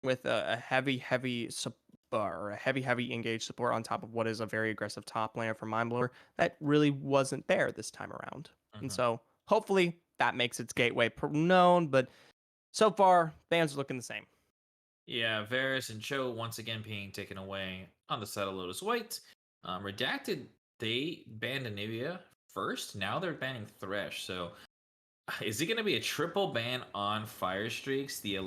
with a or a heavy engaged support on top of what is a very aggressive top laner for Mindblower that really wasn't there this time around. And Mhm. so hopefully that makes its gateway known, but so far fans are looking the same. Yeah, Varys and Cho once again being taken away on the side of Lotus White. Redacted, they banned Anivia first. Now they're banning Thresh. So is it going to be a triple ban on Fire Streaks, the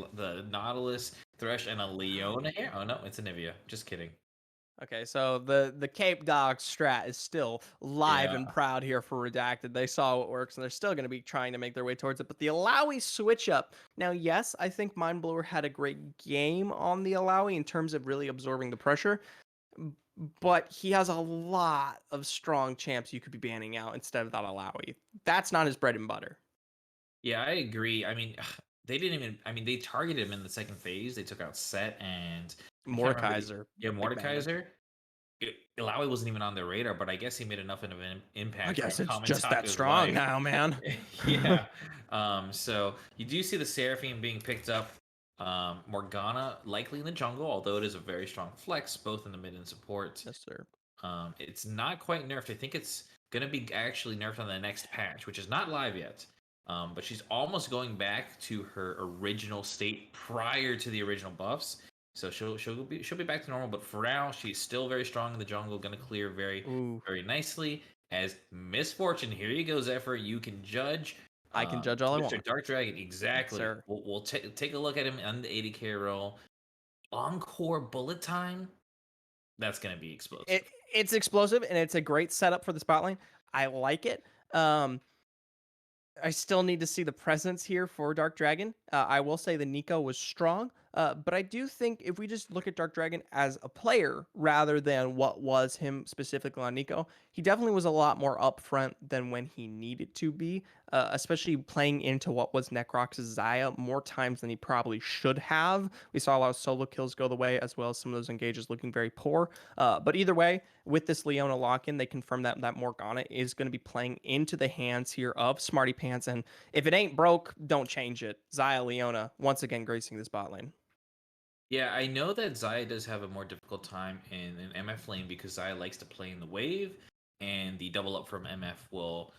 Nautilus, Thresh, and a Leona here? Oh no, it's Anivia. Just kidding. Okay, so the Cape Dog strat is still live Yeah. and proud here for Redacted. They saw what works, and they're still going to be trying to make their way towards it. But the Alawi switch up. Now, yes, I think Mindblower had a great game on the Alawi in terms of really absorbing the pressure, m- but he has a lot of strong champs you could be banning out instead of that Alawi. That's not his bread and butter. Yeah, I agree. I mean, they didn't even. I mean, they targeted him in the second phase. They took out Set and I can't remember. Mordekaiser, Yeah, big banner. Mordekaiser. Ilawi wasn't even on their radar, but I guess he made enough of an I impact for guess it's Common just that Taco's strong life. now, man. Yeah. So you do see the Seraphine being picked up. Morgana likely in the jungle, although it is a very strong flex, both in the mid and support. Yes, sir. It's not quite nerfed. I think it's gonna be actually nerfed on the next patch, which is not live yet. But she's almost going back to her original state prior to the original buffs. So she'll be back to normal. But for now, she's still very strong in the jungle, gonna clear very Ooh, very nicely. As Misfortune, here you go, Zephyr. You can judge I can judge all I Mr. want. Dark Dragon Yes, exactly. sir. We'll take a look at him on the 80k roll. Encore bullet time. That's gonna be It explosive. it's explosive and it's a great setup for the spotlight. I like it. I still need to see the presence here for Dark Dragon. I will say the Nico was strong, but I do think if we just look at Dark Dragon as a player rather than what was him specifically on Nico, he definitely was a lot more upfront than when he needed to be, especially playing into what was Necrox's Xayah more times than he probably should have. We saw a lot of solo kills go the way, as well as some of those engages looking very poor. But either way, with this Leona lock-in, they confirmed that Morgana is going to be playing into the hands here of Smarty Pants, and if it ain't broke, don't change it. Xayah Leona once again gracing this bot lane. Yeah, I know that Zaya does have a more difficult time in an MF lane because Zaya likes to play in the wave, and the double up from MF will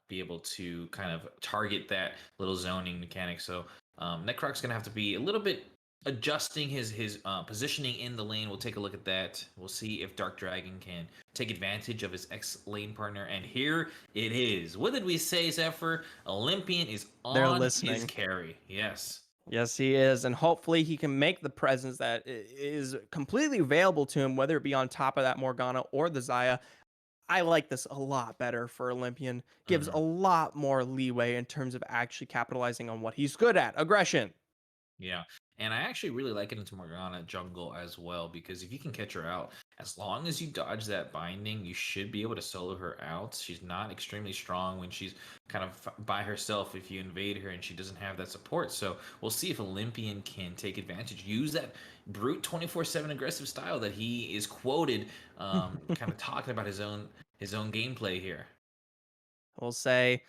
be able to kind of target that little zoning mechanic. So Necroc's gonna have to be a little bit adjusting his positioning in the lane. We'll take a look at that. We'll see if Dark Dragon can take advantage of his ex lane partner. And here it is. What did we say, Zephyr? Olympian is They're on his listening. carry. Yes. Yes, he is, and hopefully he can make the presence that is completely available to him, whether it be on top of that Morgana or the Xayah. I like this a lot better for Olympian. Gives a Mhm. lot more leeway in terms of actually capitalizing on what he's good at, aggression. Yeah. And I actually really like it into Morgana jungle as well because if you can catch her out, as long as you dodge that binding, you should be able to solo her out. She's not extremely strong when she's kind of by herself if you invade her and she doesn't have that support. So we'll see if Olympian can take advantage, use that brute 24/7 aggressive style that he is quoted, kind of talking about his own gameplay here. We'll say,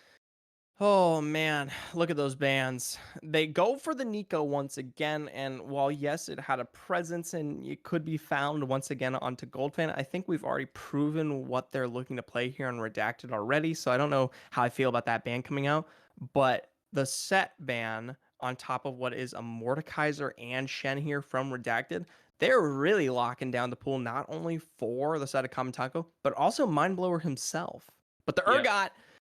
oh man, look at those bands. They go for the Nico once again, and while yes, it had a presence and it could be found once again onto Goldfan, I think we've already proven what they're looking to play here on Redacted already. So I don't know how I feel about that ban coming out, but the set ban on top of what is a Mordekaiser and Shen here from Redacted, they're really locking down the pool not only for the side of Kamintako, but also Mindblower himself. But the Yep. Urgot,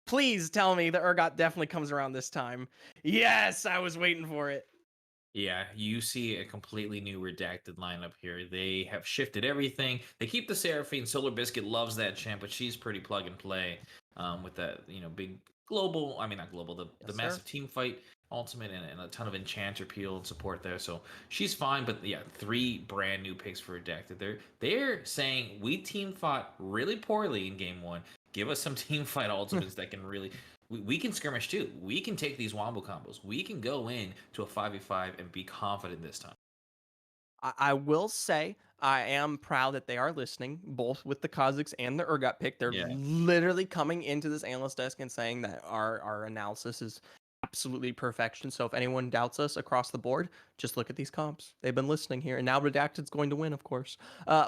please tell me the Urgot definitely comes around this time. Yes, I was waiting for it. Yeah, you see a completely new redacted lineup here. They have shifted everything. They keep the Seraphine. Solar Biscuit loves that champ, but she's pretty plug and play with that, big global, I mean, not global, the Yes, sir. massive team fight ultimate and a ton of enchanter peel and support there. So she's fine, but yeah, three brand new picks for redacted. They're saying we team fought really poorly in game one. Give us some team fight ultimates that can really we can skirmish too. We can take these wombo combos. We can go in to a 5v5 and be confident this time. I will say I am proud that they are listening, both with the Kazakhs and the Urgot pick. They're Yeah. literally coming into this analyst desk and saying that our analysis is absolutely perfection. So if anyone doubts us across the board, just look at these comps. They've been listening here, and now Redacted's going to win, of course.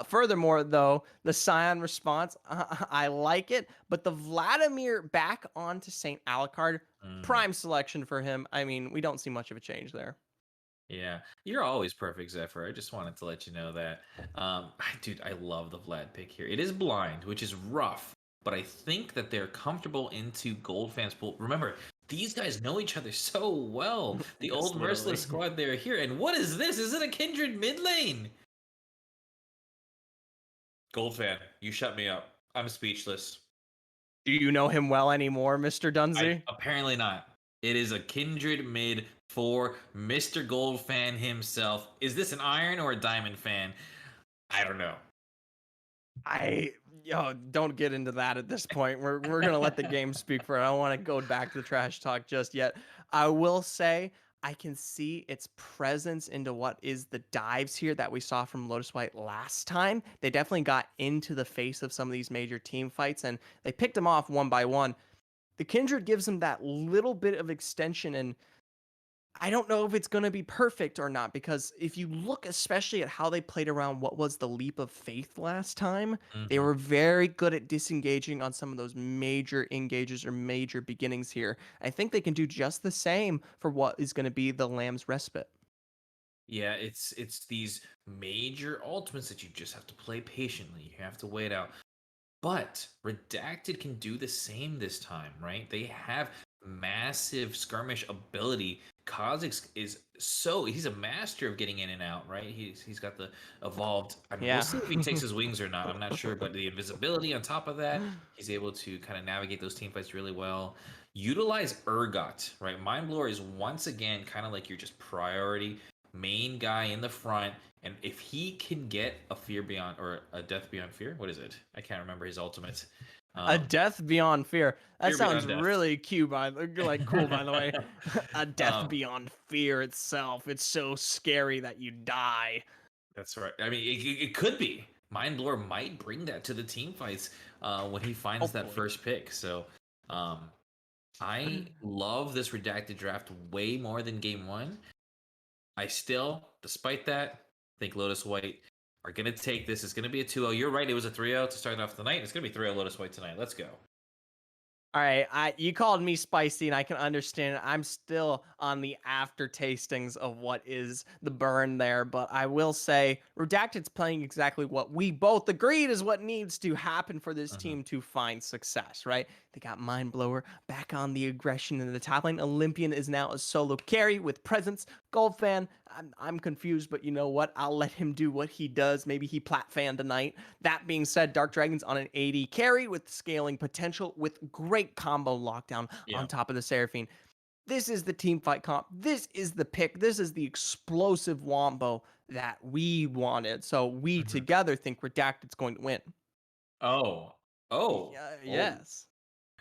Furthermore, though, the Scion response, I like it, but the Vladimir back onto Saint Alucard, Mm. prime selection for him. I mean, we don't see much of a change there. Yeah, you're always perfect, Zephyr. I just wanted to let you know that. Dude, I love the Vlad pick here. It is blind, which is rough, but I think that they're comfortable into Gold fans pool. Remember, these guys know each other so well. The Yes, old Merciless literally. squad, they're here. And what is this? Is it a Kindred mid lane? Gold fan, you shut me up. I'm speechless. Do you know him well anymore, Mr. I Dunzy? apparently not. It is a Kindred mid for Mr. Gold fan himself. Is this an Iron or a Diamond fan? I don't know. I yo don't get into that at this point. We're gonna let the game speak for it. I don't want to go back to the trash talk just yet. I will say I can see its presence into what is the dives here that we saw from Lotus White last time. They definitely got into the face of some of these major team fights and they picked them off one by one. The Kindred gives them that little bit of extension and I don't know if it's going to be perfect or not because if you look especially at how they played around what was the leap of faith last time, they Mhm. were very good at disengaging on some of those major engages or major beginnings here. I think they can do just the same for what is going to be the Lamb's respite. Yeah, it's these major ultimates that you just have to play patiently. You have to wait out. But Redacted can do the same this time, right? They have massive skirmish ability. Kha'Zix is he's a master of getting in and out, right? He's got the evolved. I mean, we'll Yeah. see if he takes his wings or not. I'm not sure, but the invisibility on top of that, he's able to kind of navigate those team fights really well. Utilize Urgot, right? Mind Blower is once again kind of like your just priority main guy in the front. And if he can get a fear beyond or a death beyond fear, what is it? I can't remember his ultimate. A Um, death beyond fear. That fear sounds beyond death. really cute, like cool, by the way. A death um, beyond fear itself. It's so scary that you die. that's right. I mean, it could be. Mind Blower might bring that to the team fights when he finds that Hopefully. first pick. So um, I love this redacted draft way more than game one. I still, despite that, think Lotus White are going to take this. It's going to be a 2-0. You're right. It was a 3-0 to start off the night. It's going to be 3-0 Lotus White tonight. Let's go. All right, you called me spicy, and I can understand it. I'm still on the after tastings of what is the burn there, but I will say Redacted's playing exactly what we both agreed is what needs to happen for this Mhm. team to find success, right? They got Mind Blower back on the aggression in the top lane. Olympian is now a solo carry with presence. Gold fan, I'm confused, but you know what? I'll let him do what he does. Maybe he plat fan tonight. That being said, Dark Dragon's on an 80 carry with scaling potential with great combo lockdown Yeah. on top of the Seraphine. This is the team fight comp. This is the pick. This is the explosive wombo that we wanted. So we Mhm. together think Redacted's going to win. Oh. Oh. Yeah, Oh. yes.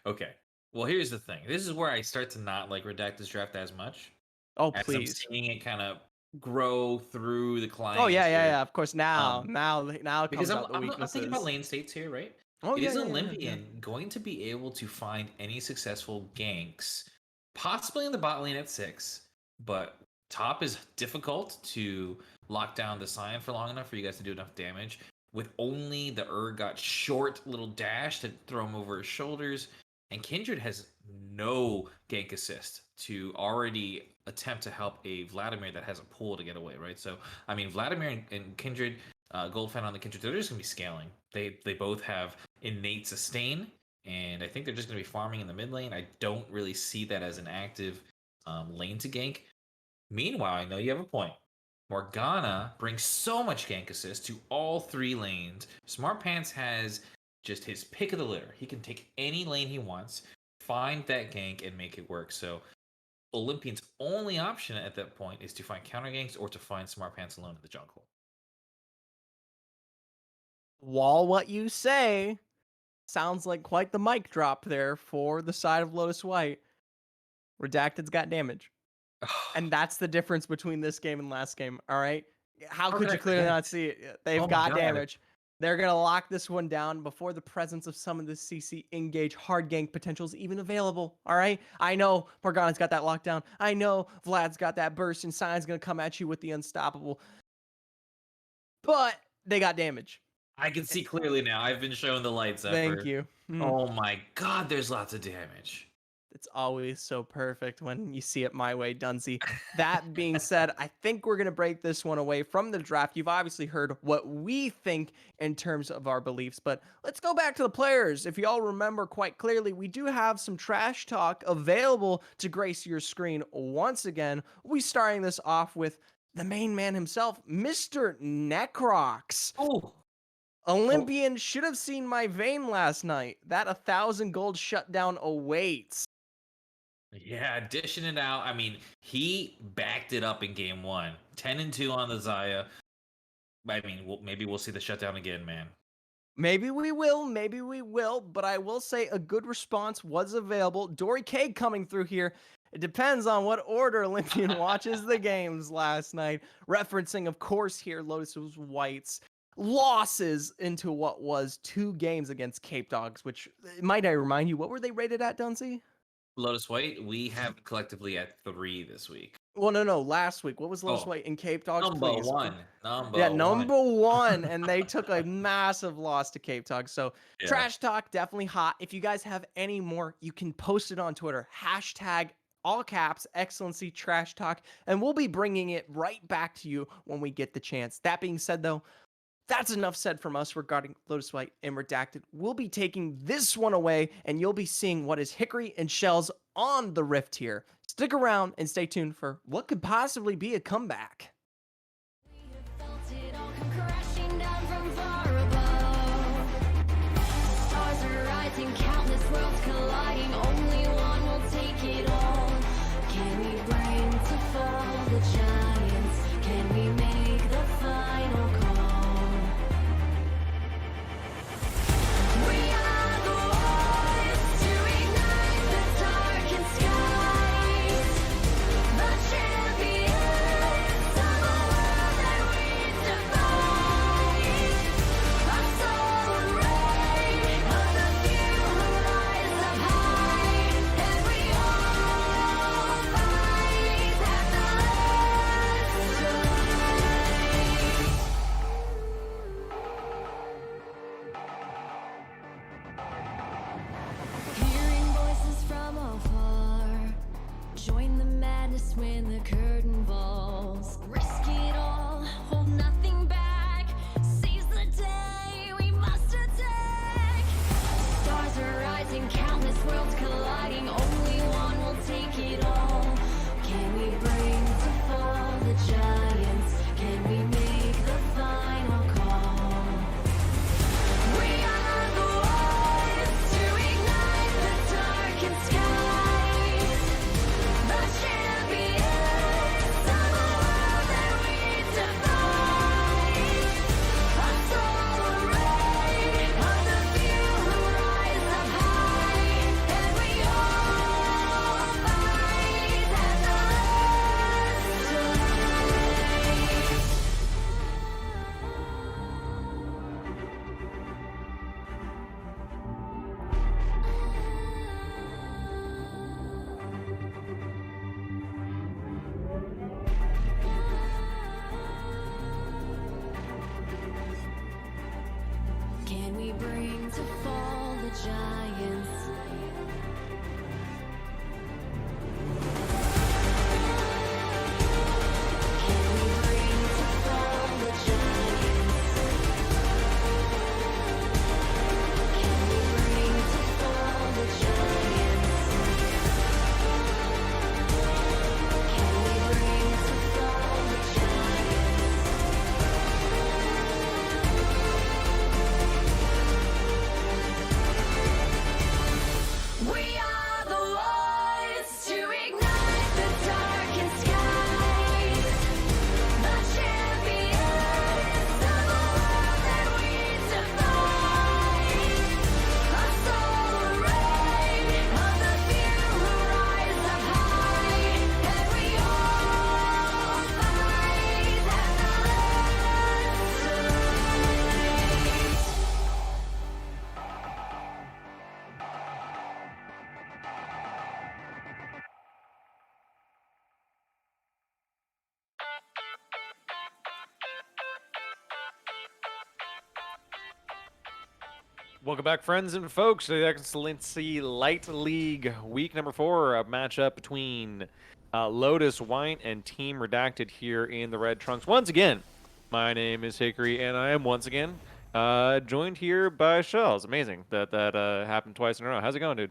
Okay. Well, here's the thing. This is where I start to not like Redacted's draft as much Oh, as I'm please. seeing it kind of grow through the Oh, yeah, clients yeah, here. yeah. Of course, now, Um, now because comes out the I'm thinking about weaknesses. lane states here, right? Oh, It yeah, is yeah, yeah, yeah. Olympian going to be able to find any successful ganks, possibly in the bot lane at 6, but top is difficult to lock down the Scion for long enough for you guys to do enough damage. With only the got short little dash to throw him over his shoulders, and Kindred has no gank assist to already attempt to help a Vladimir that has a pull to get away, right? So, I mean, Vladimir and Kindred, Goldfen on the Kindred, they're just going to be scaling. They both have innate sustain, and I think they're just going to be farming in the mid lane. I don't really see that as an active lane to gank. Meanwhile, I know you have a point. Morgana brings so much gank assist to all three lanes. Smart Pants has just his pick of the litter. He can take any lane he wants, find that gank, and make it work. So Olympian's only option at that point is to find counter ganks or to find Smart Pants alone in the jungle. Wall what you say. Sounds like quite the mic drop there for the side of Lotus White. Redacted's got damage. And that's the difference between this game and last game, all right? How How could could I you clearly forget? not see it? They've Oh my got god. damage. They're gonna lock this one down before the presence of some of the CC engage hard gank potentials even available. All right, I know Morgana's got that lockdown. I know Vlad's got that burst, and Sion's gonna come at you with the unstoppable. But they got damage. I can see clearly now. I've been shown the light, Thank Zephyr. you. Oh my god, there's lots of damage. It's always so perfect when you see it my way, Dunsey. That being said, I think we're going to break this one away from the draft. You've obviously heard what we think in terms of our beliefs, but let's go back to the players. If y'all remember quite clearly, we do have some trash talk available to grace your screen once again. We starting this off with the main man himself, Mr. Necrox. Oh, Olympian should have seen my vein last night. That 1,000 gold shutdown awaits. yeah, dishing it out. I mean, he backed it up in game one. 10-2 on the Zaya. I mean, maybe we'll see the shutdown again, man. Maybe we will, but I will say a good response was available. Dory K coming through here. It depends on what order Olympian watches the games last night. Referencing, of course, here Lotus's Whites losses into what was 2 games against Cape Dogs, which, might I remind you, what were they rated at, Dunsey? Lotus White, we have collectively at 3 this week. Well, no, last week. What was Lotus Oh, White in Cape Dogs, number please? one. Yeah, Number number one. one, and they took a massive loss to Cape Talk. So Yeah. trash talk definitely hot. If you guys have any more, you can post it on Twitter. Hashtag all caps excellency trash talk, and we'll be bringing it right back to you when we get the chance. That being said, though, that's enough said from us regarding Lotus White and Redacted. We'll be taking this one away, and you'll be seeing what is Hickory and Shells on the Rift here. Stick around and stay tuned for what could possibly be a comeback. Felt it all come crashing down from far above. Stars are rising, countless worlds colliding. Only one will take it all. Can we bring to fall the giants? Can we make the final call? We are the ones to ignite the darkened skies. The champions of a world that we defy. A soul ray of the few who rise up high. And we all fight at the last fight. Hearing voices from afar. Join the madness when the curtain falls. Risk it all, hold nothing back. Seize the day, we must attack. Stars are rising, countless worlds colliding. Only one will take it all. Can we bring to fall the giants? Can we make the final call? We are the ones to ignite the darkened skies. The champions of a world that we defy. Welcome back, friends and folks, to the Excellency Light League week number 4, a matchup between Lotus White and Team Redacted here in the red trunks. Once again, my name is Hickory, and I am once again joined here by Shells. Amazing that happened twice in a row. How's it going, dude?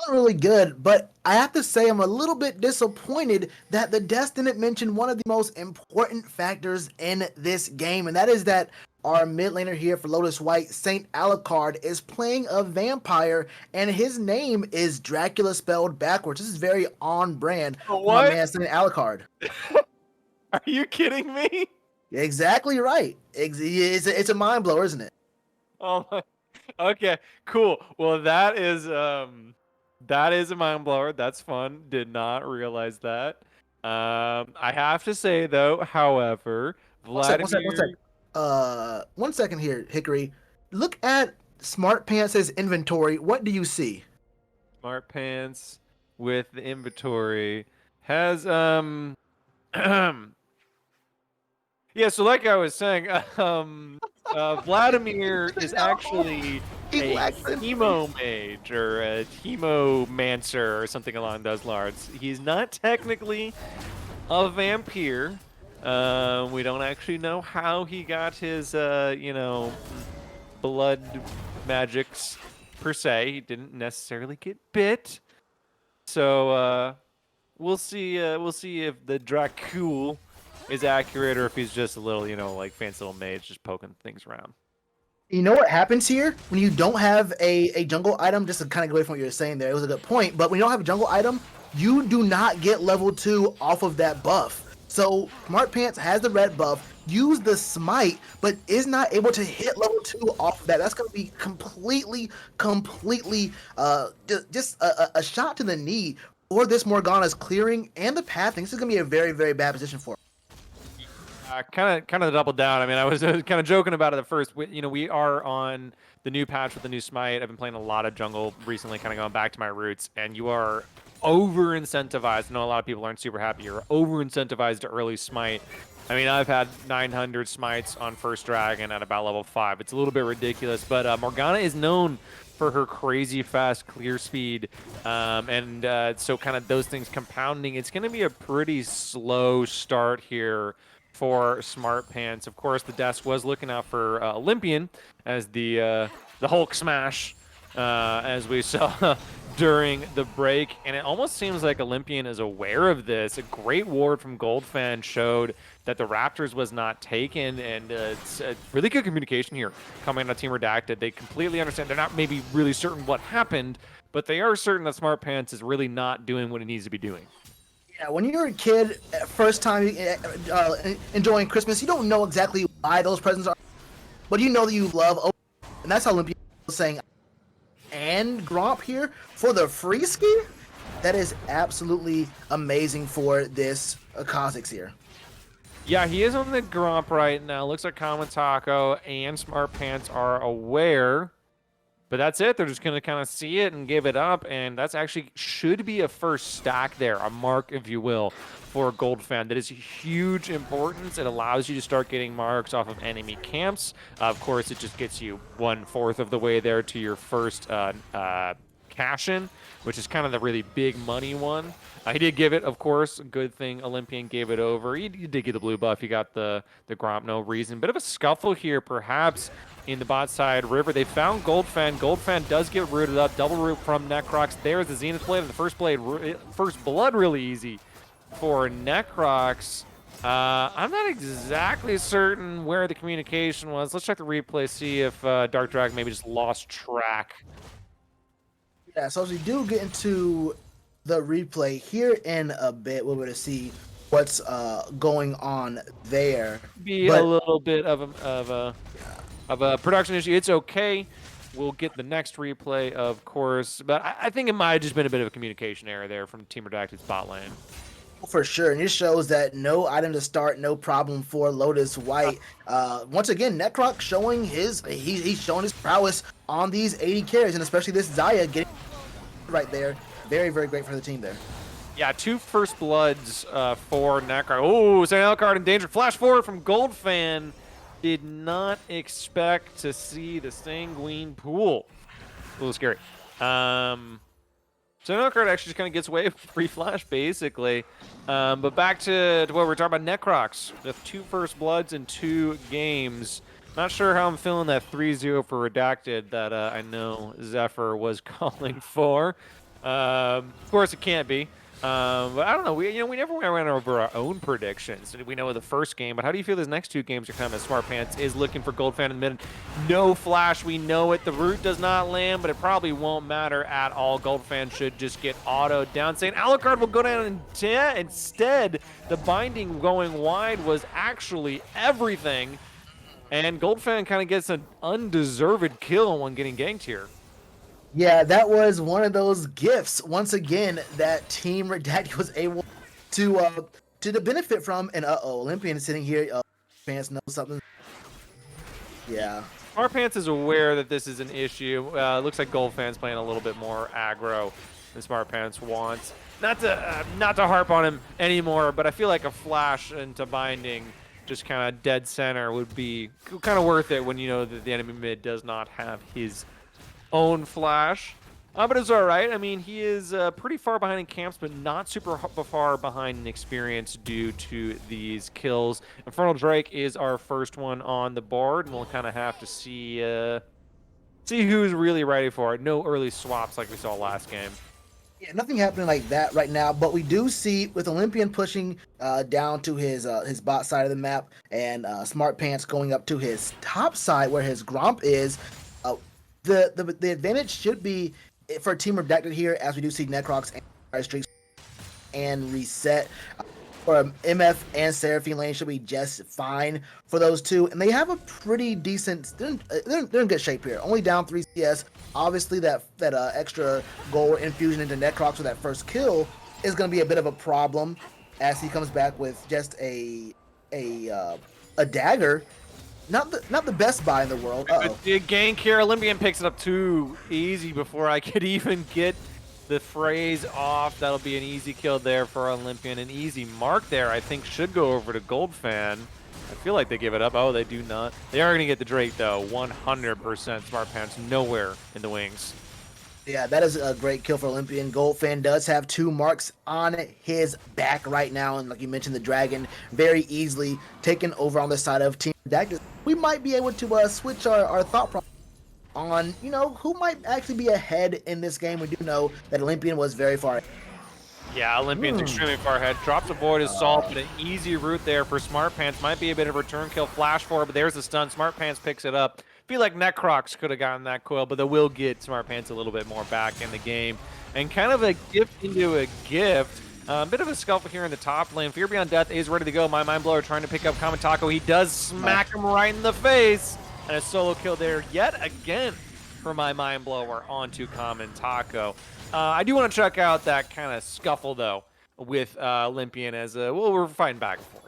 Feeling really good, but I have to say I'm a little bit disappointed that the Desk didn't mention one of the most important factors in this game, and that is that our mid laner here for Lotus White, Saint Alucard, is playing a vampire, and his name is Dracula spelled backwards. This is very on brand for my What? man Saint Alucard. Are you kidding me? Exactly right. It's a mind blower, isn't it? Oh my. Okay, cool. Well, that is a mind blower. That's fun. Did not realize that. I have to say though, however, One sec. Vladimir. 1 second here, Hickory. Look at Smart Pants' inventory. What do you see? Smart Pants with the inventory has yeah, so like I was saying, Vladimir is actually a Teemo mage or a Teemo-mancer or something along those lines. He's not technically a vampire. We don't actually know how he got his, blood magics per se. He didn't necessarily get bit. So, we'll see if the Dracul is accurate or if he's just a little, like fancy little mage just poking things around. You know what happens here when you don't have a jungle item? Just to kind of go away from what you were saying there, it was a good point. But when you don't have a jungle item, you do not get level 2 off of that buff. So Smart Pants has the red buff, use the smite, but is not able to hit level 2 off of that. That's going to be completely, just a shot to the knee for this Morgana's clearing and the path. This is going to be a very, very bad position for him. Kind of double down. I mean, I was kind of joking about it at first. We are on the new patch with the new smite. I've been playing a lot of jungle recently, kind of going back to my roots, and you are over incentivized. I know a lot of people aren't super happy. You're over incentivized to early smite. I mean, I've had 900 smites on first dragon at about level 5. It's a little bit ridiculous, but Morgana is known for her crazy fast clear speed, and so kind of those things compounding. It's going to be a pretty slow start here for Smart Pants. Of course, the desk was looking out for Olympian as the Hulk smash, as we saw during the break, and it almost seems like Olympian is aware of this. A great ward from Goldfan showed that the Raptors was not taken, and it's really good communication here coming out of Team Redacted. They completely understand. They're not maybe really certain what happened, but they are certain that Smart Pants is really not doing what it needs to be doing. Yeah, when you're a kid, first time enjoying Christmas, you don't know exactly why those presents are, but you know that you love, and that's how Olympia was saying. And Gromp here for the free ski, that is absolutely amazing for this Kha'Zix here. Yeah, he is on the Gromp right now. Looks like Kamatako and Smart Pants are aware. But that's it. They're just going to kind of see it and give it up. And that's actually should be a first stack there, a mark, if you will, for a Goldfan. That is huge importance. It allows you to start getting marks off of enemy camps. Of course, it just gets you 1/4 of the way there to your first cash-in, which is kind of the really big money one. He did give it, of course. Good thing Olympian gave it over. You did get the blue buff. You got the Gromp, no reason. Bit of a scuffle here, perhaps, in the bot side river. They found Goldfan. Goldfan does get rooted up. Double root from Necrox. There's the Zenith blade. The first blood really easy for Necrox. I'm not exactly certain where the communication was. Let's check the replay, see if Dark Dragon maybe just lost track. Yeah, so as we do get into the replay here in a bit, we're going to see what's going on there. A little bit of a production issue. It's okay. We'll get the next replay, of course. But I think it might have just been a bit of a communication error there from Team Redacted's bot lane. For sure, and this shows that no item to start, no problem for Lotus White. Once again, Necrox showing he's showing his prowess on these 80 carries, and especially this Xayah getting right there. Very, very great for the team there. Yeah, 2 first bloods for Necrox. Oh, Saint Alucard in danger. Flash forward from Goldfan. Did not expect to see the Sanguine Pool. A little scary. So Alucard actually just kind of gets away with free flash, basically. But back to what we're talking about, Necrox. With 2 first bloods in 2 games. Not sure how I'm feeling that 3-0 for Redacted that I know Zephyr was calling for. Of course, it can't be. But I don't know. We never went over our own predictions. We know the first game, but how do you feel these next 2 games are coming? Smart Pants is looking for Gold Fan in the mid. No flash, we know it. The root does not land, but it probably won't matter at all. Gold Fan should just get autoed down. Saying Alucard will go down instead. The binding going wide was actually everything. And Gold Fan kind of gets an undeserved kill when getting ganked here. Yeah, that was one of those gifts once again that Team Redacted was able to benefit from. And Olympian is sitting here. Fans know something. Yeah. Smart Pants is aware that this is an issue. Looks like Gold Fan's playing a little bit more aggro than Smart Pants wants. Not to harp on him anymore, but I feel like a flash into binding, just kind of dead center, would be kind of worth it when you know that the enemy mid does not have his own flash. But it's all right. I mean, he is pretty far behind in camps, but not super far behind in experience due to these kills. Infernal Drake is our first one on the board, and we'll kind of have to see who's really ready for it. No early swaps like we saw last game. Yeah, nothing happening like that right now, but we do see with Olympian pushing down to his bot side of the map, and Smart Pants going up to his top side where his Gromp is. The advantage should be for Team Redacted here, as we do see Necrox and Fire Streaks and Reset. For MF and Seraphine lane should be just fine for those 2, and they have a pretty decent. They're in good shape here. Only down 3 CS. Obviously, that extra gold infusion into Necrox for that first kill is going to be a bit of a problem, as he comes back with just a dagger. Not the best buy in the world. The gank here, Olympian picks it up too easy before I could even get the phrase off. That'll be an easy kill there for Olympian. An easy mark there, I think, should go over to Gold Fan. I feel like they give it up. Oh, they do not. They are going to get the Drake, though. 100% Smart Pants nowhere in the wings. Yeah, that is a great kill for Olympian. Gold Fan does have 2 marks on his back right now, and like you mentioned, the Dragon very easily taken over on the side of Team Redacted. We might be able to switch our thought process on, who might actually be ahead in this game. We do know that Olympian was very far ahead. Yeah, Olympian's extremely far ahead. Drops a Void Assault, but an easy route there for Smart Pants. Might be a bit of a return kill flash for, but there's the stun. Smart Pants picks it up. Feel like Necrox could have gotten that coil, but they will get Smart Pants a little bit more back in the game. And kind of a gift into a gift. A bit of a scuffle here in the top lane. Fear Beyond Death is ready to go. My Mind Blower trying to pick up Kamatako. He does smack him right in the face. And a solo kill there yet again for My Mind Blower onto Kamatako. I do want to check out that kind of scuffle, though, with Olympian as we're fighting back and forth.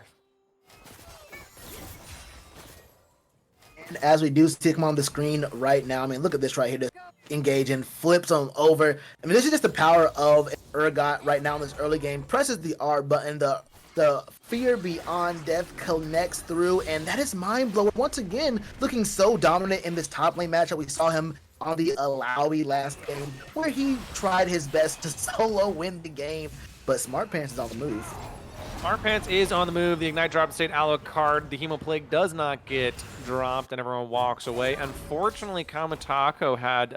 And as we do see him on the screen right now, I mean, look at this right here. Just engaging, flips him over. I mean, this is just the power of Urgot right now in this early game. Presses the R button. The Fear Beyond Death connects through, and that is Mind Blower once again looking so dominant in this top lane matchup. We saw him on the Alawi last game, where he tried his best to solo win the game, but Smart Pants is on the move. Smart Pants is on the move. The Ignite drop state Alucard. The Hemoplague does not get dropped, and everyone walks away. Unfortunately, Kamatako had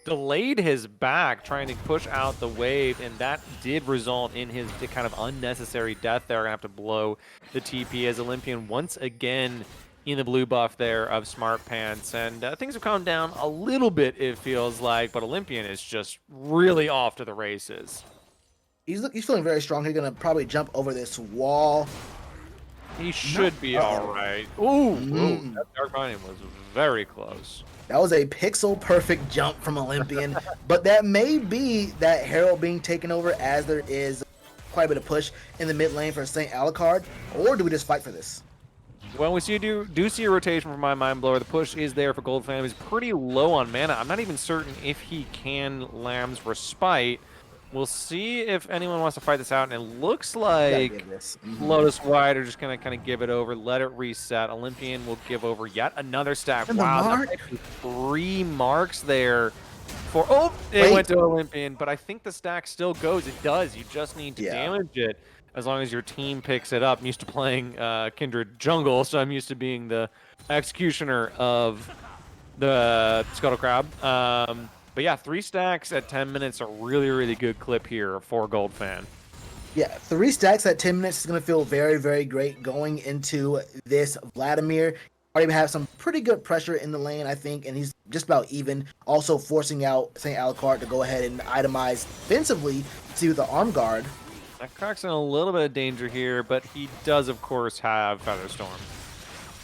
delayed his back trying to push out the wave, and that did result in his kind of unnecessary death there. Gonna have to blow the TP as Olympian once again in the blue buff there of Smart Pants, and things have calmed down a little bit, it feels like, but Olympian is just really off to the races. He's feeling very strong. He's gonna probably jump over this wall. He should be all right. Ooh, that Dark Binding was very close. That was a pixel perfect jump from Olympian, but that may be that Herald being taken over, as there is quite a bit of push in the mid lane for St. Alucard, or do we just fight for this? Well, we do see a rotation from My Mind Blower. The push is there for Gold Fan. He's pretty low on mana. I'm not even certain if he can Lamb's Respite. We'll see if anyone wants to fight this out, and it looks Gotta like give this. Lotus White are just gonna kind of give it over, let it reset. Olympian will give over yet another stack. And the Wow, that mark? might be 3 marks there for. Oh, it Wait. went to Olympian, but I think the stack still goes. It does. You just need to Yeah. damage it as long as your team picks it up. I'm used to playing Kindred Jungle, so I'm used to being the executioner of the Scuttle Crab. But yeah, 3 stacks at 10 minutes, a really, really good clip here for Gold Fan. Yeah, 3 stacks at 10 minutes is going to feel very, very great going into this Vladimir. Already have some pretty good pressure in the lane, I think, and he's just about even. Also forcing out St. Alucard to go ahead and itemize defensively to the arm guard. Croc's in a little bit of danger here, but he does, of course, have Featherstorm.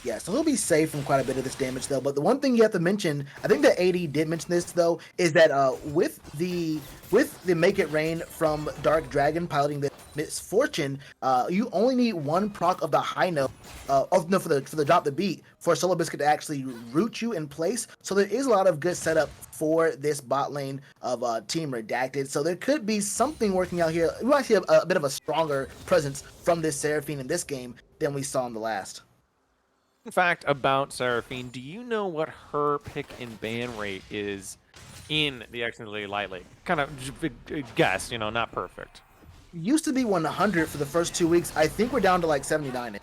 Yeah, so he'll be safe from quite a bit of this damage, though. But the one thing you have to mention, I think that AD did mention this, though, is that with the Make It Rain from Dark Dragon piloting the Misfortune, you only need 1 proc of the high note, for the drop the beat for Solo Biscuit to actually root you in place. So there is a lot of good setup for this bot lane of Team Redacted. So there could be something working out here. We might see a bit of a stronger presence from this Seraphine in this game than we saw in the last. Fact about Seraphine, do you know what her pick and ban rate is in the X-League Light League? Kind of guess, not perfect. Used to be 100 for the first 2 weeks. I think we're down to like 79.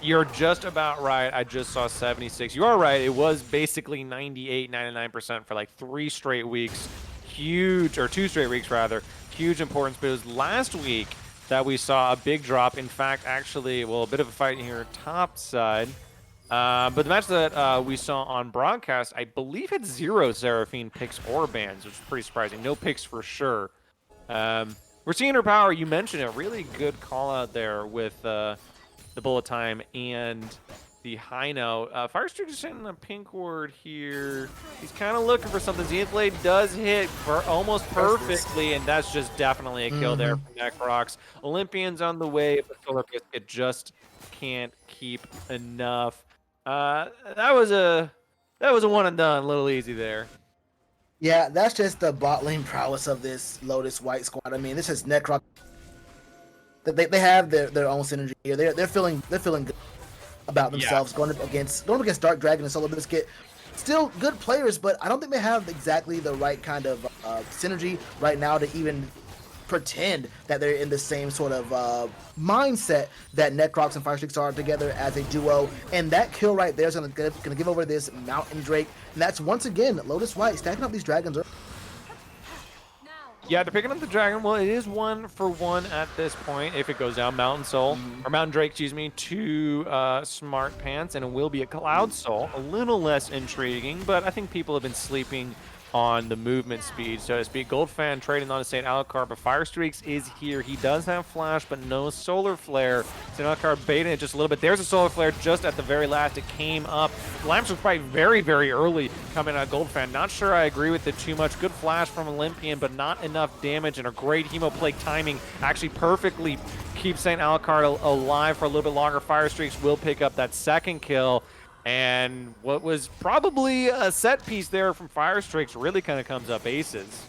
You're just about right. I just saw 76. You are right. It was basically 98, 99% for like 3 straight weeks. Huge, or 2 straight weeks rather. Huge importance. But it was last week that we saw a big drop. In fact, actually, well, a bit of a fight here top side. But the match that we saw on broadcast, I believe had 0 Seraphine picks or bans, which is pretty surprising. No picks for sure. We're seeing her power. You mentioned it. Really good call out there with the bullet time and the high note. Firestreak is in the pink ward here. He's kind of looking for something. Zenith Blade does hit for almost perfectly, and that's just definitely a kill there from Necrox. Olympian's on the way, but Solar Biscuit just can't keep enough. That was a one and done, a little easy there. Yeah, that's just the bot lane prowess of this Lotus White squad. I mean, this is Necroc. They have their own synergy here. They're feeling good about themselves going up against Dark Dragon and Solo Biscuit. Still good players, but I don't think they have exactly the right kind of synergy right now to even pretend that they're in the same sort of mindset that Necrox and Firestreaks are together as a duo. And that kill right there is gonna give over this Mountain Drake. And that's once again Lotus White stacking up these dragons. Yeah, they're picking up the dragon. Well, it is 1 for 1 at this point. If it goes down, Mountain Soul or Mountain Drake, excuse me, to Smart Pants, and it will be a Cloud Soul. A little less intriguing, but I think people have been sleeping on the movement speed, so to speak. Gold Fan trading on to St. Alucard, but Firestreaks is here. He does have Flash, but no Solar Flare. St. Alucard baiting it just a little bit. There's a Solar Flare just at the very last. It came up. Lamps was probably very, very early coming out. Gold Fan, not sure I agree with it too much. Good Flash from Olympian, but not enough damage, and a great Hemo Plague timing actually perfectly keeps St. Alucard alive for a little bit longer. Firestreaks will pick up that second kill. And what was probably a set piece there from Firestreaks really kind of comes up aces.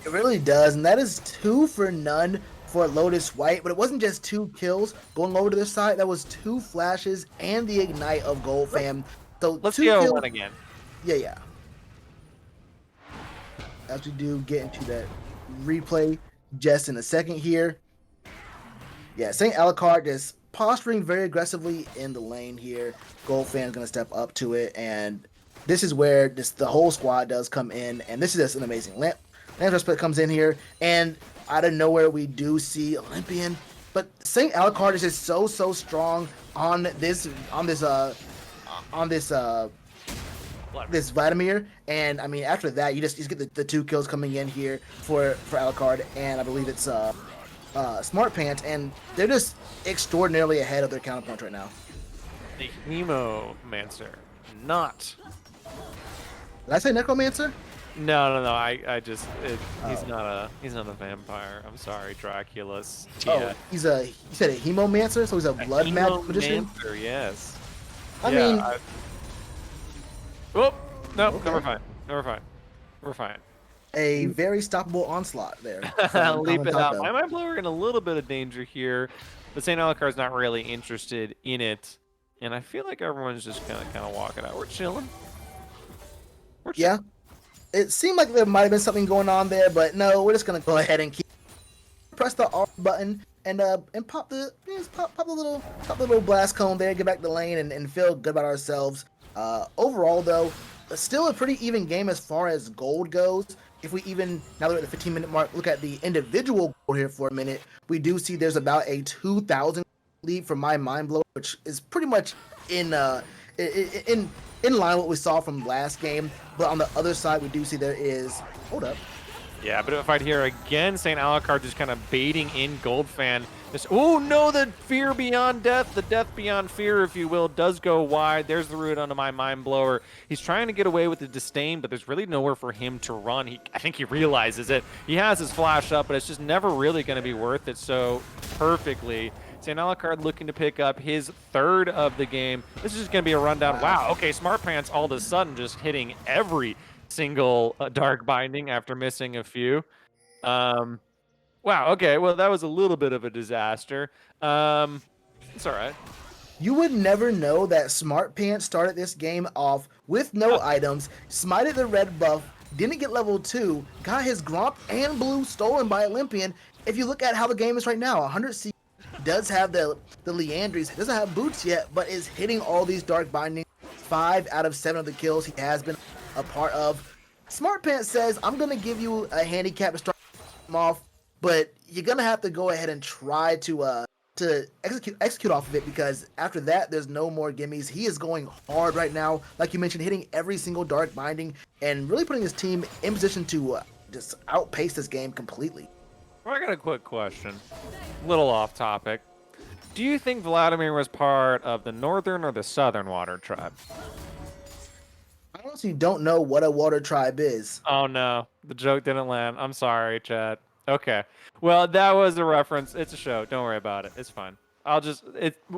It really does, and that is 2 for none for Lotus White. But it wasn't just 2 kills going over to this side. That was 2 flashes and the ignite of Gold Fam. So let's 2 go kills. one again. Yeah. As we do get into that replay just in a second here. Yeah, St. Alucard is posturing very aggressively in the lane here. Gold Fan's going to step up to it, and this is where the whole squad does come in, and this is just an amazing Lamp Respect comes in here, and out of nowhere we do see Olympian, but St. Alucard is just so strong on this Vladimir, and I mean after that you just get the 2 kills coming in here for Alucard, and I believe it's Smart Pants, and they're just extraordinarily ahead of their counterpunch right now. The Hemomancer, not. Did I say Necromancer? No. He's not a vampire. I'm sorry, Draculus. Oh, you said a Hemomancer, so he's a blood magician. Hemomancer, yes. I mean, oh no, okay. We're fine. A very stoppable onslaught there from Leap it out. Kamataka. My mind blower in a little bit of danger here, but St. Alucard's not really interested in it, and I feel like everyone's just gonna kind of walk it out. We're chilling. We're Yeah, it seemed like there might have been something going on there, but no, we're just gonna go ahead and press the R button and pop the pop the little blast cone there, get back to lane, and feel good about ourselves. Overall, though, still a pretty even game as far as gold goes. If we even, now that we're at the 15-minute mark, look at the individual gold here for a minute, we do see there's about a 2,000 lead for my mind blower, which is pretty much in line with what we saw from last game. But on the other side, we do see there is, hold up. Yeah, but if I'd hear again, St. Alucard just kind of baiting in Goldfan. Oh no, the fear beyond death, the death beyond fear, if you will, does go wide. There's the root onto my mind blower. He's trying to get away with the disdain, but there's really nowhere for him to run. I think he realizes it. He has his flash up, but it's just never really going to be worth it so perfectly. St. Alucard looking to pick up his third of the game. This is just going to be a rundown. Wow, okay, Smart Pants all of a sudden just hitting every single dark binding after missing a few. Wow, okay, well, that was a little bit of a disaster. It's all right. You would never know that Smart Pants started this game off with no items, smited the red buff, didn't get level 2, got his Gromp and Blue stolen by Olympian. If you look at how the game is right now, 100C does have the Leandries, doesn't have boots yet, but is hitting all these dark bindings. 5 out of 7 of the kills he has been a part of. Smart Pants says, I'm going to give you a handicap to start him off, but you're going to have to go ahead and try to execute off of it, because after that, there's no more gimmies. He is going hard right now, like you mentioned, hitting every single dark binding and really putting his team in position to just outpace this game completely. Well, I got a quick question. A little off topic. Do you think Vladimir was part of the Northern or the Southern Water Tribe? I honestly don't know what a water tribe is. Oh no, the joke didn't land. I'm sorry, chat. Okay. Well, that was a reference. It's a show. Don't worry about it. It's fine.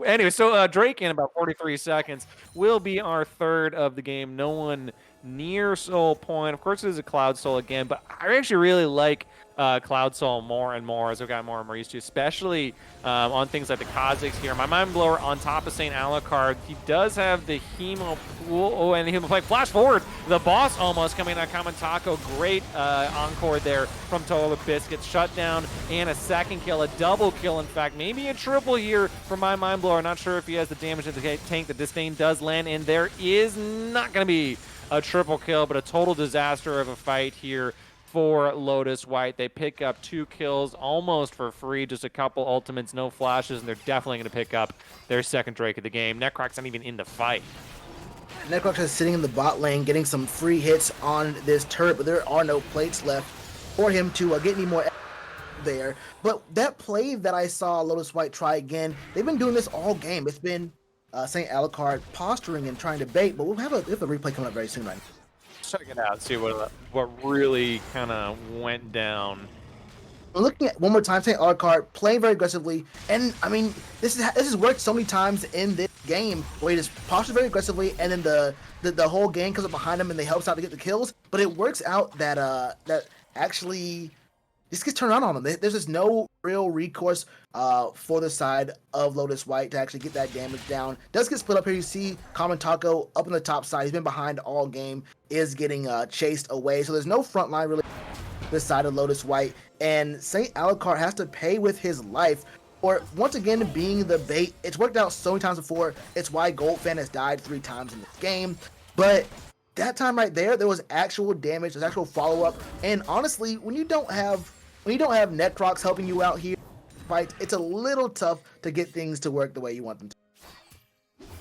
Anyway, so Drake in about 43 seconds will be our third of the game. No one near Soul Point. Of course, it is a Cloud Soul again, but I actually really like Cloud Soul more and more as I've got more and more used to, especially on things like the Kha'Zix here. My Mind Blower on top of St. Alucard. He does have the Hemo Pool. Oh, and the Hemo Play. Flash forward. The boss almost coming out. Kamatako. Great encore there from Total Biscuits. Shut down and a second kill. A double kill, in fact. Maybe a triple here for my Mind Blower. Not sure if he has the damage in the tank. The Disdain does land, and there is not going to be a triple kill, but a total disaster of a fight here for Lotus White. They pick up 2 kills almost for free, just a couple ultimates, no flashes, and they're definitely going to pick up their second Drake of the game. Necroc's not even in the fight. Necrox is sitting in the bot lane, getting some free hits on this turret, but there are no plates left for him to get any more there. But that play that I saw Lotus White try again, they've been doing this all game. It's been St. Alucard posturing and trying to bait, but we have a replay coming up very soon right now. Check it out, see what really kind of went down. We're looking at one more time, St. Alucard playing very aggressively, and I mean, this has worked so many times in this game where he just postures very aggressively, and then the whole gang comes up behind him and they helps out to get the kills. But it works out that that actually this gets turned on them. There's just no real recourse for the side of Lotus White to actually get that damage down. Does get split up here. You see Common Taco up on the top side. He's been behind all game, is getting chased away. So there's no front line really this side of Lotus White. And St. Alucard has to pay with his life for, once again, being the bait. It's worked out so many times before. It's why Goldfan has died 3 times in this game. But that time right there was actual damage. There's actual follow-up. And honestly, when you don't have Necrox helping you out here, right, it's a little tough to get things to work the way you want them to.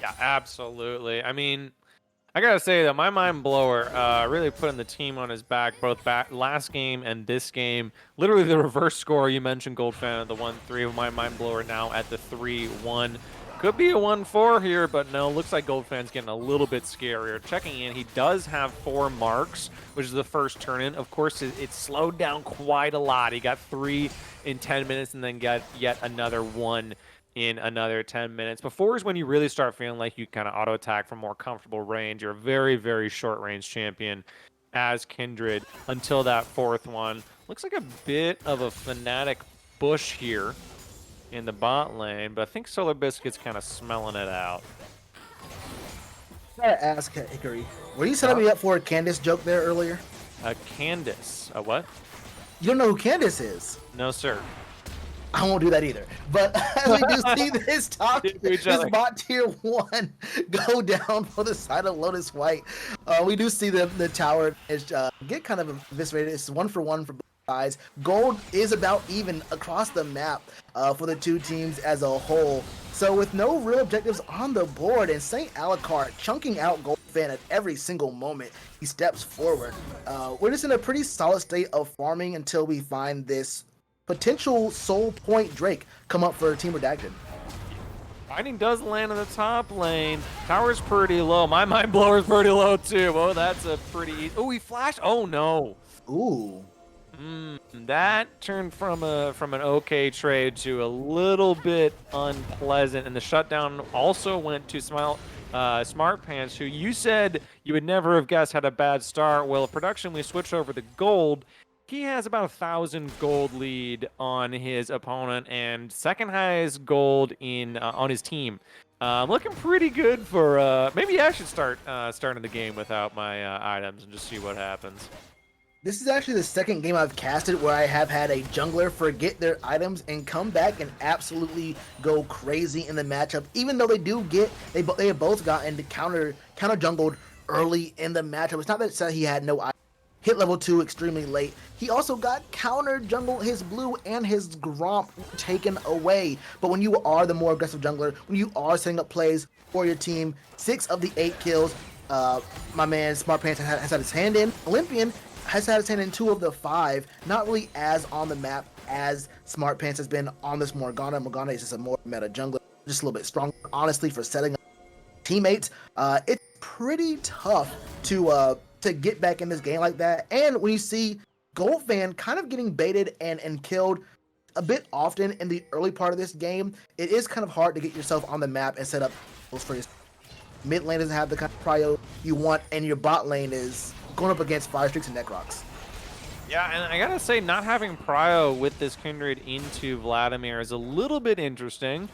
Yeah, absolutely. I mean, I gotta say that my Mind Blower really putting the team on his back, both last game and this game. Literally the reverse score. You mentioned Goldfan, the 1-3 of my Mind Blower now at the 3-1. Could be a 1-4 here, but no, looks like Goldfan's getting a little bit scarier. Checking in, he does have 4 marks, which is the first turn-in. Of course, it slowed down quite a lot. He got 3 in 10 minutes and then got yet another 1 in another 10 minutes. But 4 is when you really start feeling like you kind of auto-attack from more comfortable range. You're a very, very short-range champion. as Kindred until that fourth one. Looks like a bit of a Fnatic push here in the bot lane, but I think Solar Biscuit's kind of smelling it out. I gotta ask Hickory, were you setting me up for a Candace joke there earlier? Candace. A what? You don't know who Candace is. No, sir. I won't do that either. But as we do see this this bot tier 1 go down for the side of Lotus White, we do see the tower is get kind of eviscerated. It's 1 for 1 for both sides. Gold is about even across the map for the two teams as a whole. So with no real objectives on the board and St. Alucard chunking out Goldfan at every single moment he steps forward, we're just in a pretty solid state of farming until we find this potential soul point Drake come up for Team Redacted. Binding does land in the top lane. Tower's pretty low. My mind blower's pretty low too. Oh, that's a pretty easy. Oh, he flashed. Oh no. Ooh. That turned from an okay trade to a little bit unpleasant, and the shutdown also went to Smart Pants, who you said you would never have guessed had a bad start. Well, production, we switched over to gold. He has about 1,000 gold lead on his opponent and second highest gold in on his team. Looking pretty good for. Maybe I should start starting the game without my items and just see what happens. This is actually the second game I've casted where I have had a jungler forget their items and come back and absolutely go crazy in the matchup. Even though they have both gotten counter jungled early in the matchup. It's not that he had no items. Hit level 2 extremely late. He also got counter jungle, his blue and his Gromp taken away. But when you are the more aggressive jungler, when you are setting up plays for your team, 6 of the 8 kills, my man Smart Pants has had his hand in. Olympian has had his hand in 2 of the 5, not really as on the map as Smart Pants has been on this Morgana. Morgana is just a more meta jungler, just a little bit stronger, honestly, for setting up teammates. It's pretty tough to get back in this game like that. And when you see Goldfan kind of getting baited and killed a bit often in the early part of this game, it is kind of hard to get yourself on the map and set up for your mid lane doesn't have the kind of prio you want, and your bot lane is going up against Fire Streaks and Necrocs. Yeah, and I gotta say, not having prio with this Kindred into Vladimir is a little bit interesting.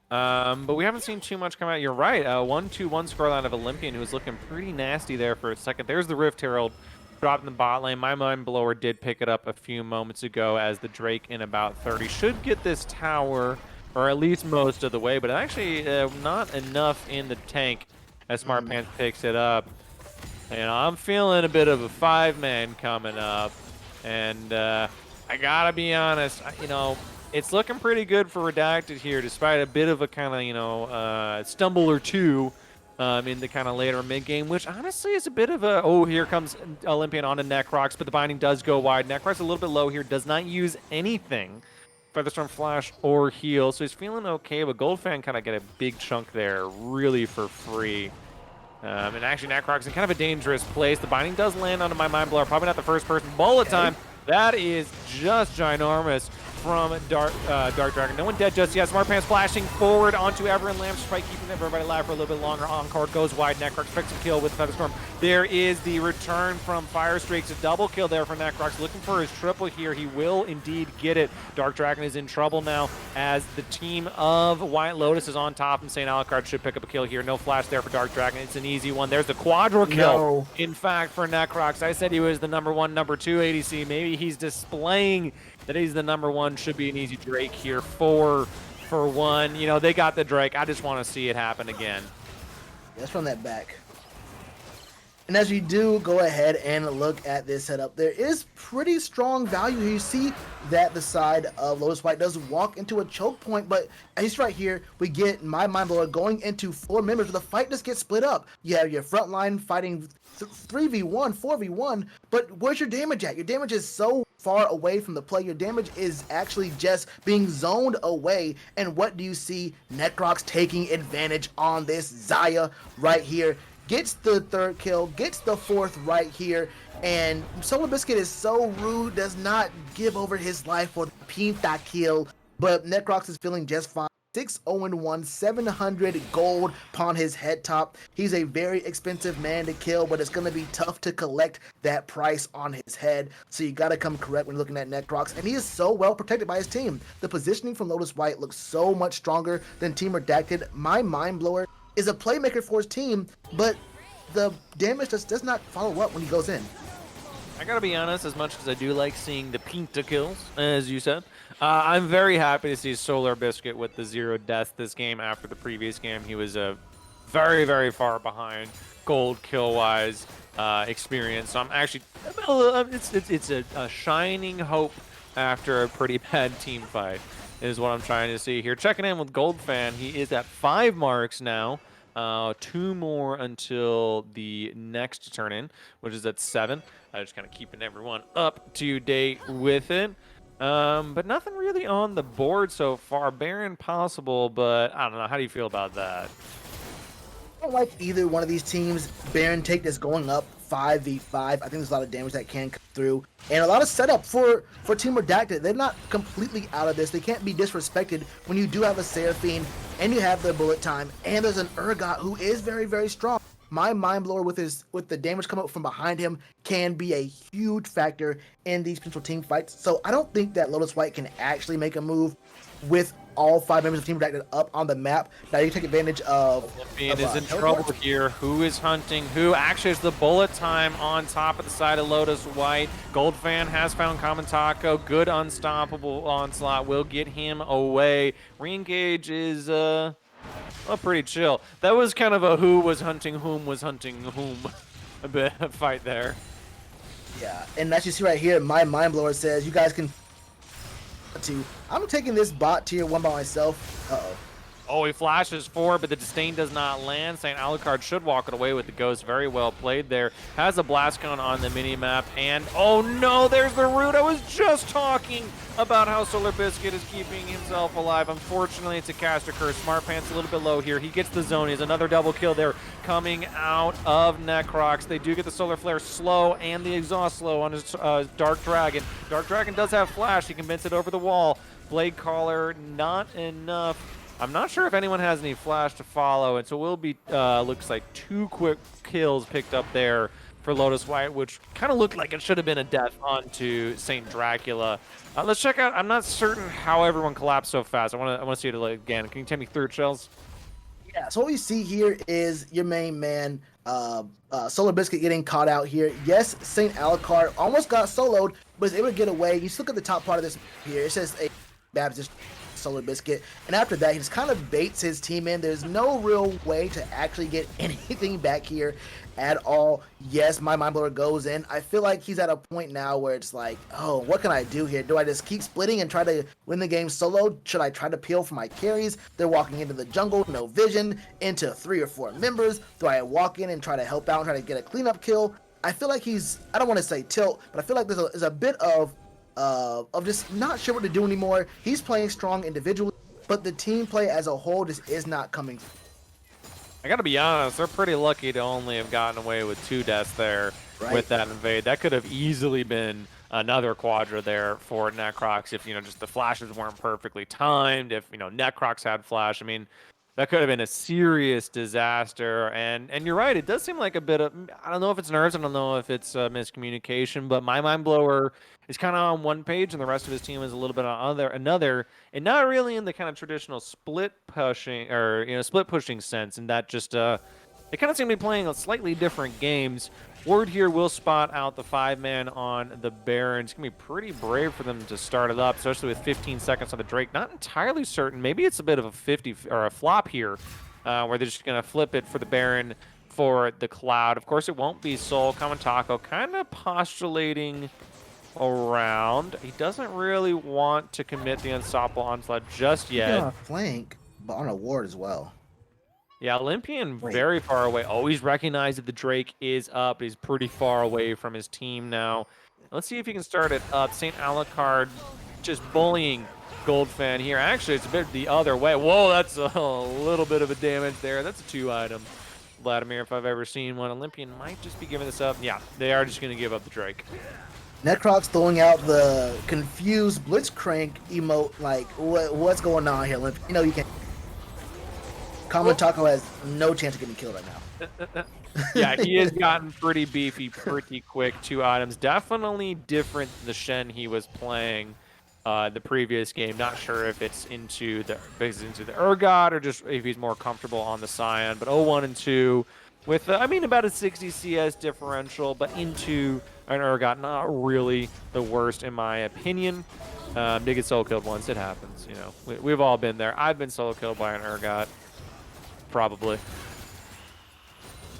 But we haven't seen too much come out. You're right. 1-2-1 scoreline of Olympian, who was looking pretty nasty there for a second. There's the Rift Herald dropped in the bot lane. My mind blower did pick it up a few moments ago as the Drake in about 30 should get this tower, or at least most of the way, but actually not enough in the tank as Smart Pants picks it up. And I'm feeling a bit of a 5-man coming up, and I gotta be honest, it's looking pretty good for Redacted here, despite a bit of a kind of, stumble or two in the kind of later mid-game, which honestly is a bit of a, oh, here comes Olympian onto Necrox, but the binding does go wide. Necrox a little bit low here, does not use anything, Featherstorm Flash or heal, so he's feeling okay, but Goldfan kind of get a big chunk there, really for free. And actually, Necrox in kind of a dangerous place. The binding does land onto my Mind Blower, probably not the first person bullet time. That is just ginormous from Dark Dragon. No one dead just yet. Smart Pants flashing forward onto Everin Lamb Strike, keeping everybody alive for a little bit longer. Encore goes wide. Necrox picks a kill with Featherstorm. There is the return from Fire Streaks. A double kill there for Necrox. Looking for his triple here. He will indeed get it. Dark Dragon is in trouble now as the team of White Lotus is on top, and St. Alucard should pick up a kill here. No flash there for Dark Dragon. It's an easy one. There's the quadra kill, in fact, for Necrox. I said he was the number 1, number 2 ADC. Maybe he's displaying that he's the number 1. Should be an easy Drake here. 4 for 1. They got the Drake. I just want to see it happen again. Let's run that back. And as you do go ahead and look at this setup, there is pretty strong value. You see that the side of Lotus White does walk into a choke point, but at least right here, we get my Mind Blower going into 4 members where the fight just gets split up. You have your front line fighting 3v1, 4v1, but where's your damage at? Your damage is so far away from the play. Your damage is actually just being zoned away. And what do you see? Necrox taking advantage on this Xayah right here. Gets the 3rd kill, gets the 4th right here, and Solar Biscuit is so rude, does not give over his life for the 5th kill, but Necrox is feeling just fine. 6-0-1, 700 gold upon his head top. He's a very expensive man to kill, but it's going to be tough to collect that price on his head. So you got to come correct when you're looking at Necrox. And he is so well protected by his team. The positioning from Lotus White looks so much stronger than Team Redacted. My mind blower is a playmaker for his team, but the damage just does not follow up when he goes in. I gotta be honest, as much as I do like seeing the Pinta kills, as you said, I'm very happy to see Solar Biscuit with the 0 deaths this game. After the previous game, he was very, very far behind gold kill-wise experience. So I'm actually, it's a shining hope after a pretty bad team fight is what I'm trying to see here. Checking in with Goldfan, he is at 5 marks now. 2 more until the next turn-in, which is at 7. Just kind of keeping everyone up to date with it. But nothing really on the board so far. Baron possible, but I don't know. How do you feel about that? I don't like either one of these teams. Baron take this going up 5v5. I think there's a lot of damage that can come through. And a lot of setup for Team Redacted. They're not completely out of this. They can't be disrespected when you do have a Seraphine and you have the bullet time. And there's an Urgot who is very, very strong. My mind blower with the damage coming up from behind him can be a huge factor in these potential team fights. So I don't think that Lotus White can actually make a move with all 5 members of Team Redacted up on the map. Now you take advantage of Olympian is in trouble here. Who is hunting who? Actually, it's the bullet time on top of the side of Lotus White. Goldfan has found Common Taco. Good unstoppable onslaught will get him away. Reengage is pretty chill. That was kind of a who was hunting whom was hunting whom a bit of fight there. Yeah, and as you see right here, my mind blower says you guys can. I'm taking this bot tier 1 by myself. Uh-oh. Oh, he flashes forward, but the disdain does not land. St. Alucard should walk it away with the ghost. Very well played there. Has a blast cone on the mini-map, and oh no, there's the root. I was just talking about how Solar Biscuit is keeping himself alive. Unfortunately, it's a caster curse. Smart Pants a little bit low here. He gets the zone. He has another double kill there coming out of Necrox. They do get the Solar Flare slow and the exhaust slow on his Dark Dragon. Dark Dragon does have flash. He can mince it over the wall. Blade Caller, not enough. I'm not sure if anyone has any flash to follow, and so we'll be, looks like 2 quick kills picked up there for Lotus White, which kind of looked like it should have been a death onto Saint Dracula. Let's check out, I'm not certain how everyone collapsed so fast. I want to see it again. Can you take me through it, Shells? Yeah, so what we see here is your main man, Solar Biscuit getting caught out here. Yes, St. Alucard almost got soloed, but is able to get away. You just look at the top part of this here. It says a bad position. Solar Biscuit, and after that he just kind of baits his team in. There's no real way to actually get anything back here at all. Yes, my mind blower goes in. I feel like he's at a point now where it's like, oh, what can I do here? Do I just keep splitting and try to win the game solo? Should I try to peel for my carries? They're walking into the jungle, no vision, into 3 or 4 members. Do I walk in and try to help out and try to get a cleanup kill? I feel like he's, I don't want to say tilt, but I feel like there's a bit of just not sure what to do anymore. He's playing strong individually, but the team play as a whole just is not coming. I gotta be honest, they're pretty lucky to only have gotten away with 2 deaths there with that invade. That could have easily been another quadra there for Necrox if, just the flashes weren't perfectly timed, if, Necrox had flash. I mean, that could have been a serious disaster. And you're right, it does seem like a bit of, I don't know if it's nerves, I don't know if it's miscommunication, but my mind blower is kind of on one page and the rest of his team is a little bit on another, and not really in the kind of traditional split pushing or split pushing sense, and that just they kind of seem to be playing slightly different games. Ward here will spot out the 5-man on the Baron. It's going to be pretty brave for them to start it up, especially with 15 seconds on the Drake. Not entirely certain. Maybe it's a bit of a 50 or a flop here where they're just going to flip it for the Baron for the Cloud. Of course, it won't be Soul. Common Taco kind of postulating around. He doesn't really want to commit the Unstoppable Onslaught just yet. Yeah, flank, but on a ward as well. Yeah, Olympian very far away. Always recognized that the Drake is up. He's pretty far away from his team now. Let's see if he can start it up. St. Alucard just bullying Goldfan here. Actually, it's a bit the other way. Whoa, that's a little bit of a damage there. That's a 2-item. Vladimir, if I've ever seen one. Olympian might just be giving this up. Yeah, they are just going to give up the Drake. Necrox throwing out the confused Blitzcrank emote, like, what's going on here, Olympian? You can't. Common Taco has no chance of getting killed right now. Yeah, he has gotten pretty beefy pretty quick. 2 items. Definitely different than the Shen he was playing the previous game. Not sure if it's into the Urgot or just if he's more comfortable on the Scion. But 0-1 and 2 with, I mean, about a 60 CS differential, but into an Urgot, not really the worst in my opinion. Did get solo killed once. It happens, you know. We've all been there. I've been solo killed by an Urgot, probably.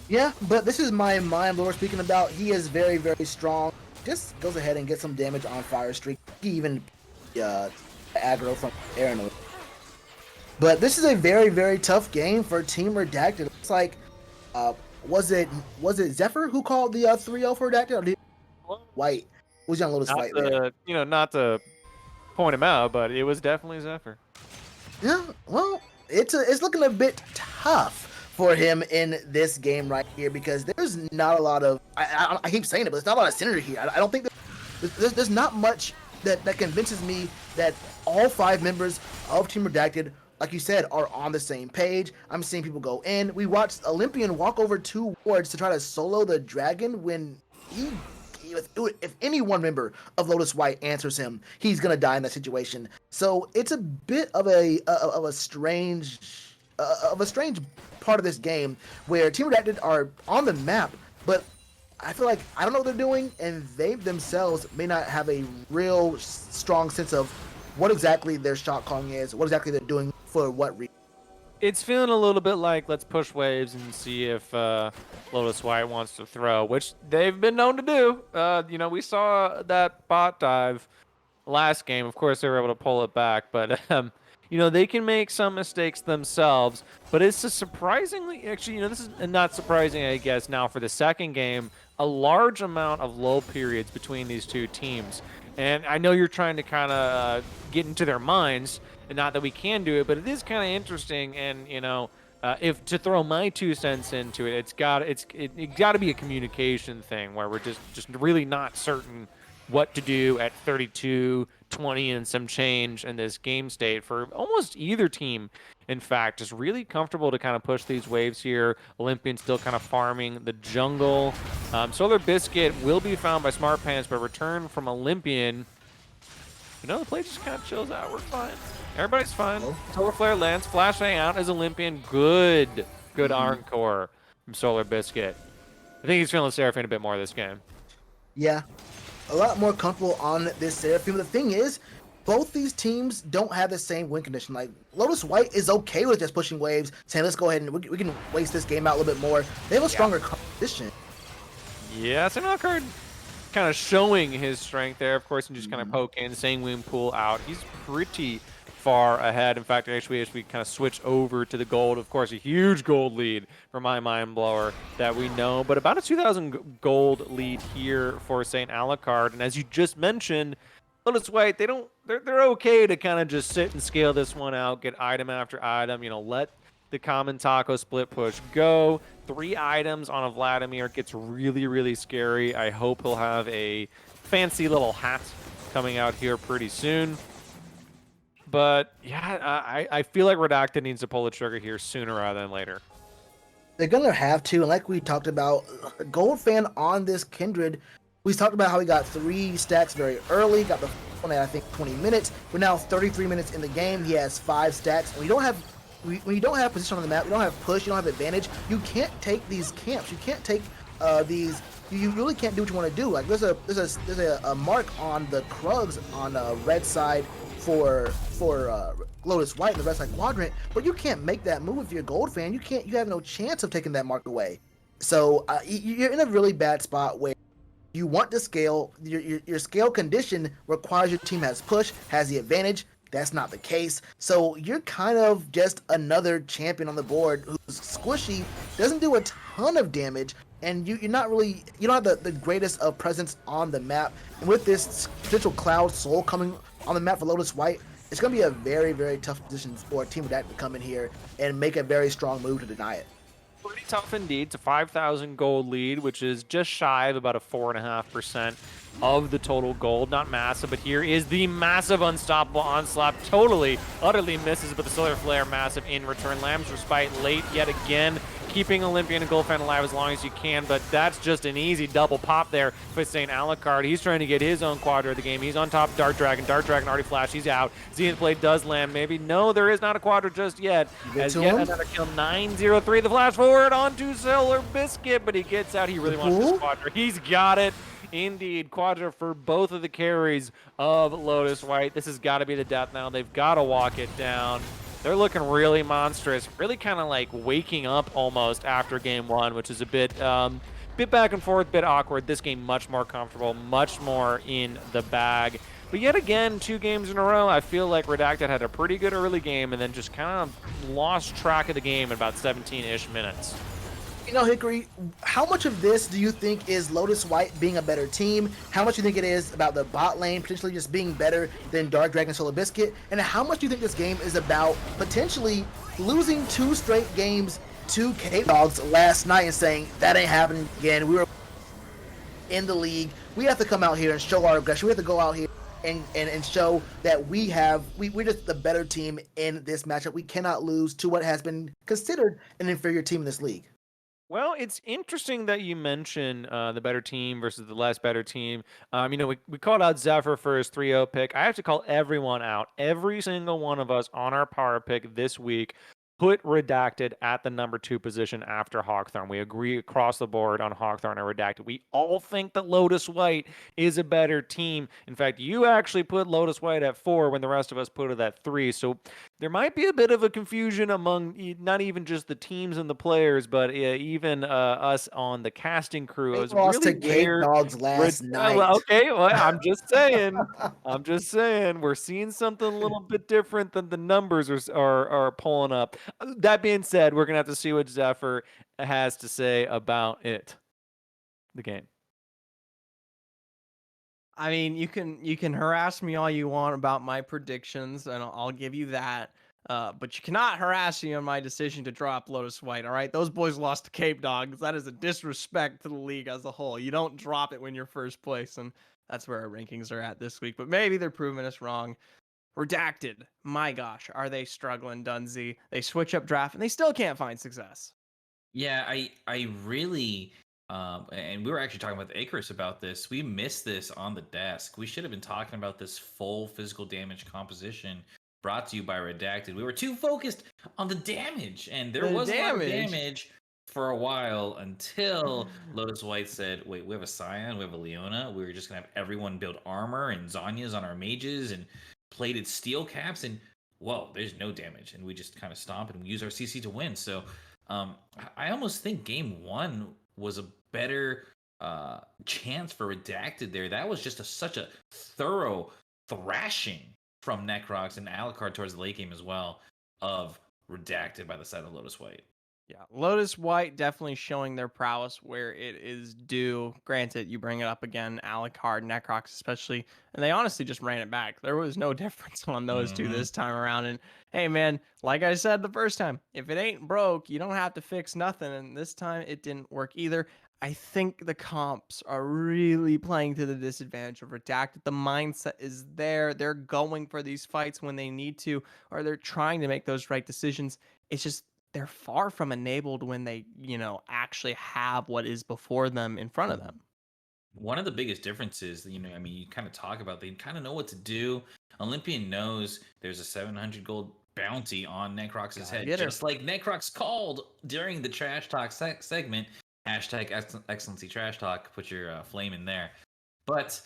Yeah, but this is my Mind Blower speaking about. He is very, very strong. Just goes ahead and gets some damage on Fire Streak. He even aggro from Aaron. But this is a very, very tough game for Team Redacted. It's like, was it Zephyr who called the 3-0 for Redacted? Or did White? Was on Lotus White there? You know, not to point him out, but it was definitely Zephyr. Yeah, well, it's looking a bit tough for him in this game right here because there's not a lot of I keep saying it, but there's not a lot of synergy here. I don't think there's not much that convinces me that all 5 members of Team Redacted, like you said, are on the same page. I'm seeing people go in. We watched Olympian walk over 2 wards to try to solo the dragon when if any one member of Lotus White answers him, he's gonna die in that situation. So it's a bit of a strange part of this game where Team Redacted are on the map, but I feel like I don't know what they're doing, and they themselves may not have a real strong sense of what exactly their shot calling is, what exactly they're doing for what reason. It's feeling a little bit like let's push waves and see if Lotus White wants to throw, which they've been known to do. You know, we saw that bot dive last game. Of course, they were able to pull it back, but you know, they can make some mistakes themselves. But it's a surprisingly, actually, you know, this is not surprising, I guess, now for the second game, a large amount of low periods between these 2 teams. And I know you're trying to kind of get into their minds, and not that we can do it, but it is kind of interesting. And you know, if to throw my 2 cents into it, it got to be a communication thing where we're just really not certain what to do at 32, 20, and some change in this game state for almost either team. In fact, just really comfortable to kind of push these waves here. Olympian still kind of farming the jungle. Solar Biscuit will be found by Smart Pants, but return from Olympian. You know, the play just kind of chills out. We're fine. Everybody's fine. Solar Flare lands, flashing out as Olympian. Good encore from Solar Biscuit. I think he's feeling Seraphine a bit more this game. Yeah, a lot more comfortable on this Seraphine. But the thing is, both these teams don't have the same win condition. Like, Lotus White is okay with just pushing waves, saying, let's go ahead and we can waste this game out a little bit more. They have a stronger competition. Yeah, Sentinel card kind of showing his strength there. Of course, and just kind of poke in, Sanguine pull out. He's pretty far ahead. In fact, actually, as we kind of switch over to the gold, of course, a huge gold lead for my Mind Blower that we know, but about a 2,000 gold lead here for St. Alucard. And as you just mentioned, Lotus White, they're okay to kind of just sit and scale this one out, get item after item, you know, let the common taco split push go. 3 items on a Vladimir gets really, really scary. I hope he'll have a fancy little hat coming out here pretty soon. But yeah, I feel like Redacted needs to pull the trigger here sooner rather than later. They're gonna have to, and like we talked about, Gold Fan on this Kindred, we talked about how he got 3 stacks very early, got the one at I think 20 minutes. We're now 33 minutes in the game. He has 5 stacks, and when you don't have position on the map, you don't have push, you don't have advantage, you can't take these camps. You can't take these. You really can't do what you want to do. Like there's a mark on the Krugs on red side for Lotus White in the red side quadrant, but you can't make that move if you're a Gold Fan. You have no chance of taking that mark away. So you're in a really bad spot where you want to scale. Your scale condition requires your team has push, has the advantage. That's not the case. So you're kind of just another champion on the board who's squishy, doesn't do a ton of damage, and you don't have the greatest of presence on the map. And with this potential Cloud Soul coming on the map for Lotus White, it's going to be a very, very tough position for Team Redacted to come in here and make a very strong move to deny it. Pretty tough indeed. It's a 5,000 gold lead, which is just shy of about a 4.5% of the total gold. Not massive, but here is the massive unstoppable onslaught. Totally, utterly misses, but the Solar Flare massive in return. Lamb's Respite late yet again, keeping Olympian and Gold Fan alive as long as you can, but that's just an easy double pop there for St. Alucard. He's trying to get his own quadra of the game. He's on top of Dark Dragon. Dark Dragon already flashed. He's out. Zenith Blade does land. Maybe. No, there is not a quadra just yet. As yet another kill. 9-0-3. The flash forward onto Solar Biscuit, but he gets out. He really wants this quadra. He's got it. Indeed, quadra for both of the carries of Lotus White. This has got to be the death now. They've got to walk it down. They're looking really monstrous, really kind of like waking up almost after game one, which is a bit back and forth, bit awkward. This game much more comfortable, much more in the bag. But yet again, 2 games in a row, I feel like Redacted had a pretty good early game and then just kind of lost track of the game in about 17-ish minutes. You know, Hickory, how much of this do you think is Lotus White being a better team? How much do you think it is about the bot lane potentially just being better than Dark Dragon Solar Biscuit? And how much do you think this game is about potentially losing 2 straight games to K-Dogs last night and saying, that ain't happening again. We were in the league. We have to come out here and show our aggression. We have to go out here and show that we're just the better team in this matchup. We cannot lose to what has been considered an inferior team in this league. Well, it's interesting that you mention the better team versus the less better team. You know, we called out Zephyr for his 3-0 pick. I have to call everyone out. Every single one of us on our power pick this week put Redacted at the number 2 position after Hawkthorn. We agree across the board on Hawkthorn and Redacted. We all think that Lotus White is a better team. In fact, you actually put Lotus White at 4 when the rest of us put it at 3. So there might be a bit of a confusion among not even just the teams and the players, but even us on the casting crew. It was lost really to K-Dogs last night. Well, okay, well, I'm just saying. I'm just saying. We're seeing something a little bit different than the numbers are pulling up. That being said, we're going to have to see what Zephyr has to say about it, the game. I mean, you can harass me all you want about my predictions, and I'll give you that. But you cannot harass me on my decision to drop Lotus White. All right, those boys lost to Cape Dogs. That is a disrespect to the league as a whole. You don't drop it when you're first place, and that's where our rankings are at this week. But maybe they're proving us wrong. Redacted. My gosh, are they struggling, Dunsey? They switch up draft, and they still can't find success. Yeah, I really and we were actually talking with Icarus about this. We missed this on the desk. We should have been talking about this full physical damage composition brought to you by Redacted. We were too focused on the damage, and there was a lot of damage for a while until Lotus White said, wait, we have a Scion, we have a Leona, we were just gonna have everyone build armor and Zanya's on our mages and plated steel caps, and whoa, there's no damage, and we just kind of stomp and we use our CC to win. So I almost think game 1 was a better chance for Redacted there. That was just such a thorough thrashing from Necrox and Alucard towards the late game as well of Redacted by the side of Lotus White. Yeah, Lotus White definitely showing their prowess where it is due. Granted, you bring it up again, Alucard, Necrox especially, and they honestly just ran it back. There was no difference on those two this time around. And hey, man, like I said the first time, if it ain't broke, you don't have to fix nothing. And this time it didn't work either. I think the comps are really playing to the disadvantage of Redacted. The mindset is there. They're going for these fights when they need to, or they're trying to make those right decisions. It's just they're far from enabled when they, actually have what is before them in front of them. One of the biggest differences, you kind of talk about, they kind of know what to do. Olympian knows there's a 700 gold bounty on Necrox's head, just like Necrox called during the Trash Talk segment. Hashtag Excellency Trash Talk, put your flame in there. But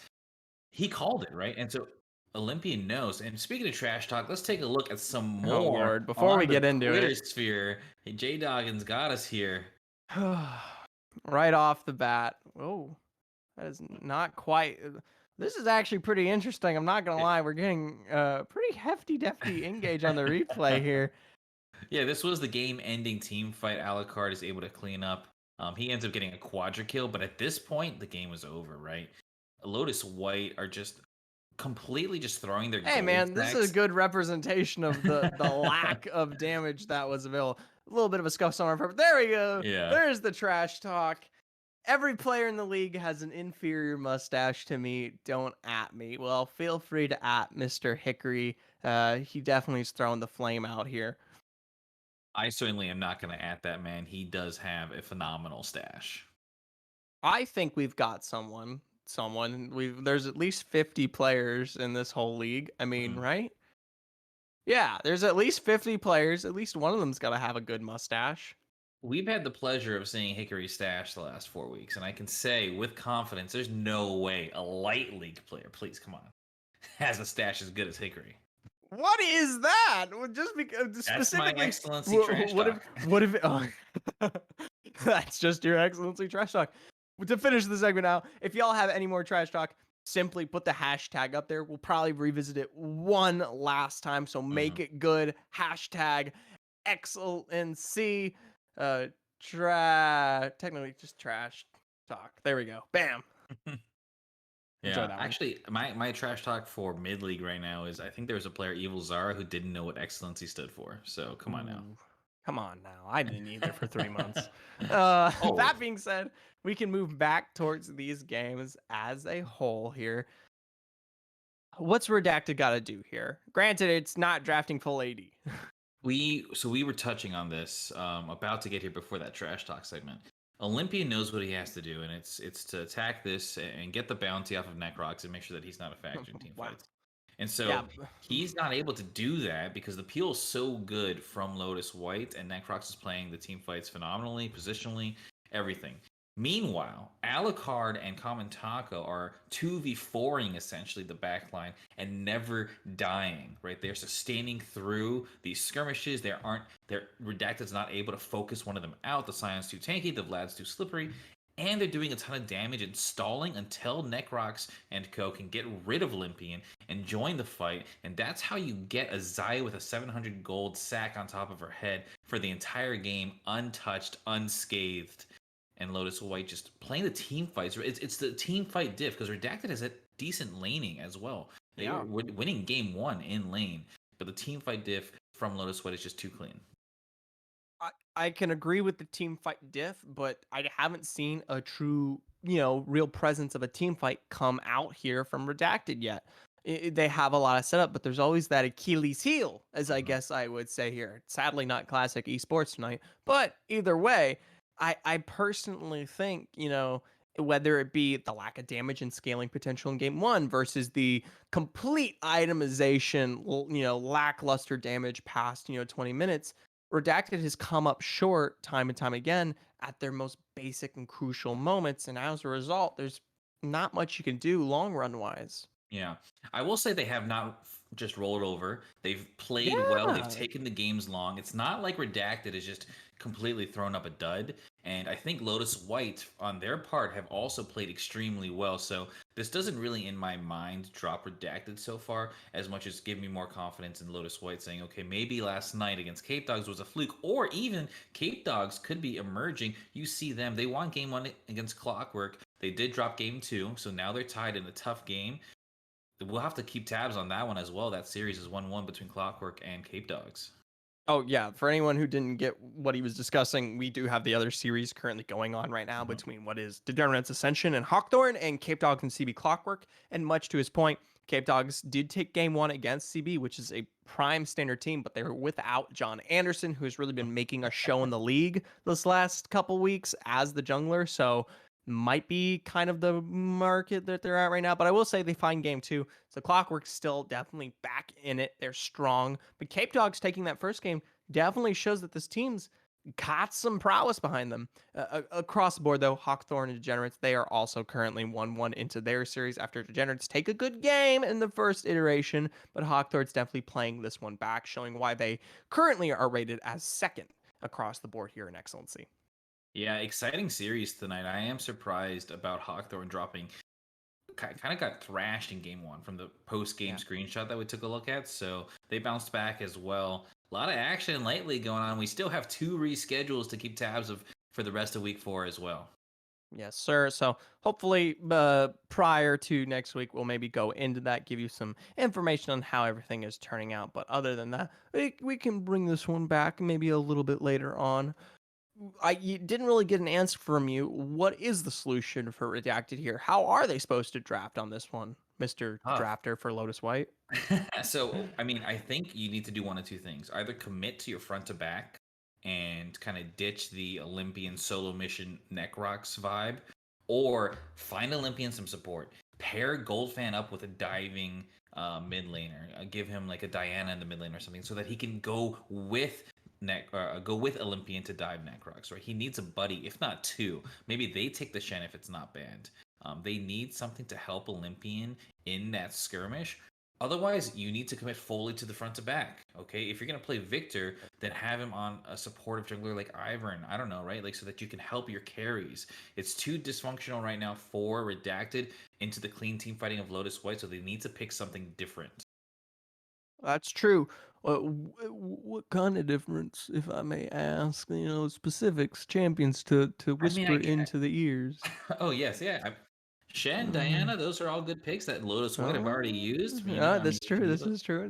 he called it, right? And so Olympian knows. And speaking of Trash Talk, let's take a look at some more. Oh, Lord. Before we get into Twitter it. sphere. Hey, J Doggins got us here. Right off the bat. Oh, that is not quite. This is actually pretty interesting. I'm not going to lie. We're getting pretty hefty engage on the replay here. Yeah, this was the game-ending team fight. Alucard is able to clean up. He ends up getting a quadra kill, but at this point, the game was over, right? Lotus White are just completely just throwing their Hey, man, this is a good representation of the lack of damage that was available. A little bit of a scuff on our part. There we go. Yeah. There's the Trash Talk. Every player in the league has an inferior mustache to me. Don't at me. Well, feel free to at Mr. Hickory. He definitely is throwing the flame out here. I certainly am not going to at that man. He does have a phenomenal stash. I think we've got someone. There's at least 50 players in this whole league. I mean, Mhm. right? Yeah, there's at least 50 players. At least one of them's got to have a good mustache. We've had the pleasure of seeing Hickory stash the last 4 weeks, and I can say with confidence, there's no way a light league player, please come on, has a stash as good as Hickory. What is that? Well, just because That's my specifically, excellency trash what if talk. what if oh, that's just your excellency trash talk. To finish the segment out, if y'all have any more trash talk, simply put the hashtag up there. We'll probably revisit it one last time, so make it good. Hashtag excellency technically just trash talk. There we go. Bam. Enjoy Yeah, that one. actually, my trash talk for mid league right now is I think there was a player Evil Zara who didn't know what excellency stood for. So come on now. Ooh, come on now. I didn't either for 3 months. Oh, That being said, we can move back towards these games as a whole here. What's Redacted got to do here? Granted, it's not drafting full AD. we were touching on this, about to get here before that trash talk segment. Olympia knows what he has to do, and it's to attack this and get the bounty off of Necrox and make sure that he's not a factor in team Wow. fights. And Yeah. so he's not able to do that because the peel is so good from Lotus White, and Necrox is playing the team fights phenomenally, positionally, everything. Meanwhile, Alucard and Common Taco are 2v4ing essentially the backline and never dying, right? They're sustaining through these skirmishes. They're Redacted's not able to focus one of them out. The Scion's too tanky, the Vlad's too slippery, and they're doing a ton of damage and stalling until Necrox and Co can get rid of Olympian and join the fight. And that's how you get a Zaya with a 700 gold sack on top of her head for the entire game, untouched, unscathed. And Lotus White just playing the team fights. It's the team fight diff because Redacted has a decent laning as well. They were winning game 1 in lane, but the team fight diff from Lotus White is just too clean. I can agree with the team fight diff, but I haven't seen a true, real presence of a team fight come out here from Redacted yet. They have a lot of setup, but there's always that Achilles heel, as I guess I would say here. Sadly, not classic esports tonight, but either way, I personally think, whether it be the lack of damage and scaling potential in game 1 versus the complete itemization, lackluster damage past, 20 minutes, Redacted has come up short time and time again at their most basic and crucial moments, and as a result, there's not much you can do long run wise. Yeah, I will say they have not just rolled over. They've played well. They've Yeah. taken the games long. It's not like Redacted is just completely thrown up a dud. And I think Lotus White, on their part, have also played extremely well. So this doesn't really, in my mind, drop Redacted so far as much as give me more confidence in Lotus White saying, okay, maybe last night against Cape Dogs was a fluke, or even Cape Dogs could be emerging. You see them. They won game 1 against Clockwork. They did drop game 2, so now they're tied in a tough game. We'll have to keep tabs on that one as well. That series is 1-1 between Clockwork and Cape Dogs. Oh, yeah. For anyone who didn't get what he was discussing, we do have the other series currently going on right now between what is Degenerates Ascension and Hawkthorn and Cape Dogs and CB Clockwork. And much to his point, Cape Dogs did take game 1 against CB, which is a prime standard team, but they were without John Anderson, who has really been making a show in the league this last couple weeks as the jungler. So might be kind of the market that they're at right now. But I will say they find game 2. So Clockwork's still definitely back in it. They're strong. But Cape Dogs taking that first game definitely shows that this team's got some prowess behind them. Across the board, though, Hawkthorn and Degenerates, they are also currently 1-1 into their series after Degenerates take a good game in the first iteration. But Hawkthorn's definitely playing this one back, showing why they currently are rated as second across the board here in Excellency. Yeah, exciting series tonight. I am surprised about Hawkthorn dropping. Kind of got thrashed in game 1 from the post-game screenshot that we took a look at. So they bounced back as well. A lot of action lately going on. We still have 2 reschedules to keep tabs of for the rest of week 4 as well. Yes, sir. So hopefully prior to next week, we'll maybe go into that, give you some information on how everything is turning out. But other than that, we can bring this one back maybe a little bit later on. you didn't really get an answer from you. What is the solution for Redacted here? How are they supposed to draft on this one, Mr. Tough. Drafter for Lotus White? So, I mean, I think you need to do one of two things. Either commit to your front to back and kind of ditch the Olympian solo mission Necrox vibe, or find Olympian some support. Pair Goldfan up with a diving mid laner. Give him like a Diana in the mid lane or something, so that he can go with Olympian to dive Necrox. Right? He needs a buddy, if not two. Maybe they take the Shen if it's not banned. They need something to help Olympian in that skirmish. Otherwise, you need to commit fully to the front to back. Okay, if you're gonna play Victor, then have him on a supportive jungler like Ivern. I don't know, right? Like so that you can help your carries. It's too dysfunctional right now for Redacted into the clean team fighting of Lotus White, so they need to pick something different. That's true. What kind of difference, if I may ask? Specifics, champions to I mean, whisper into the ears. oh yes, yeah. Shen, Mm. Diana, those are all good picks that Lotus White have already used. Yeah, I mean, that's they can true. use This is true.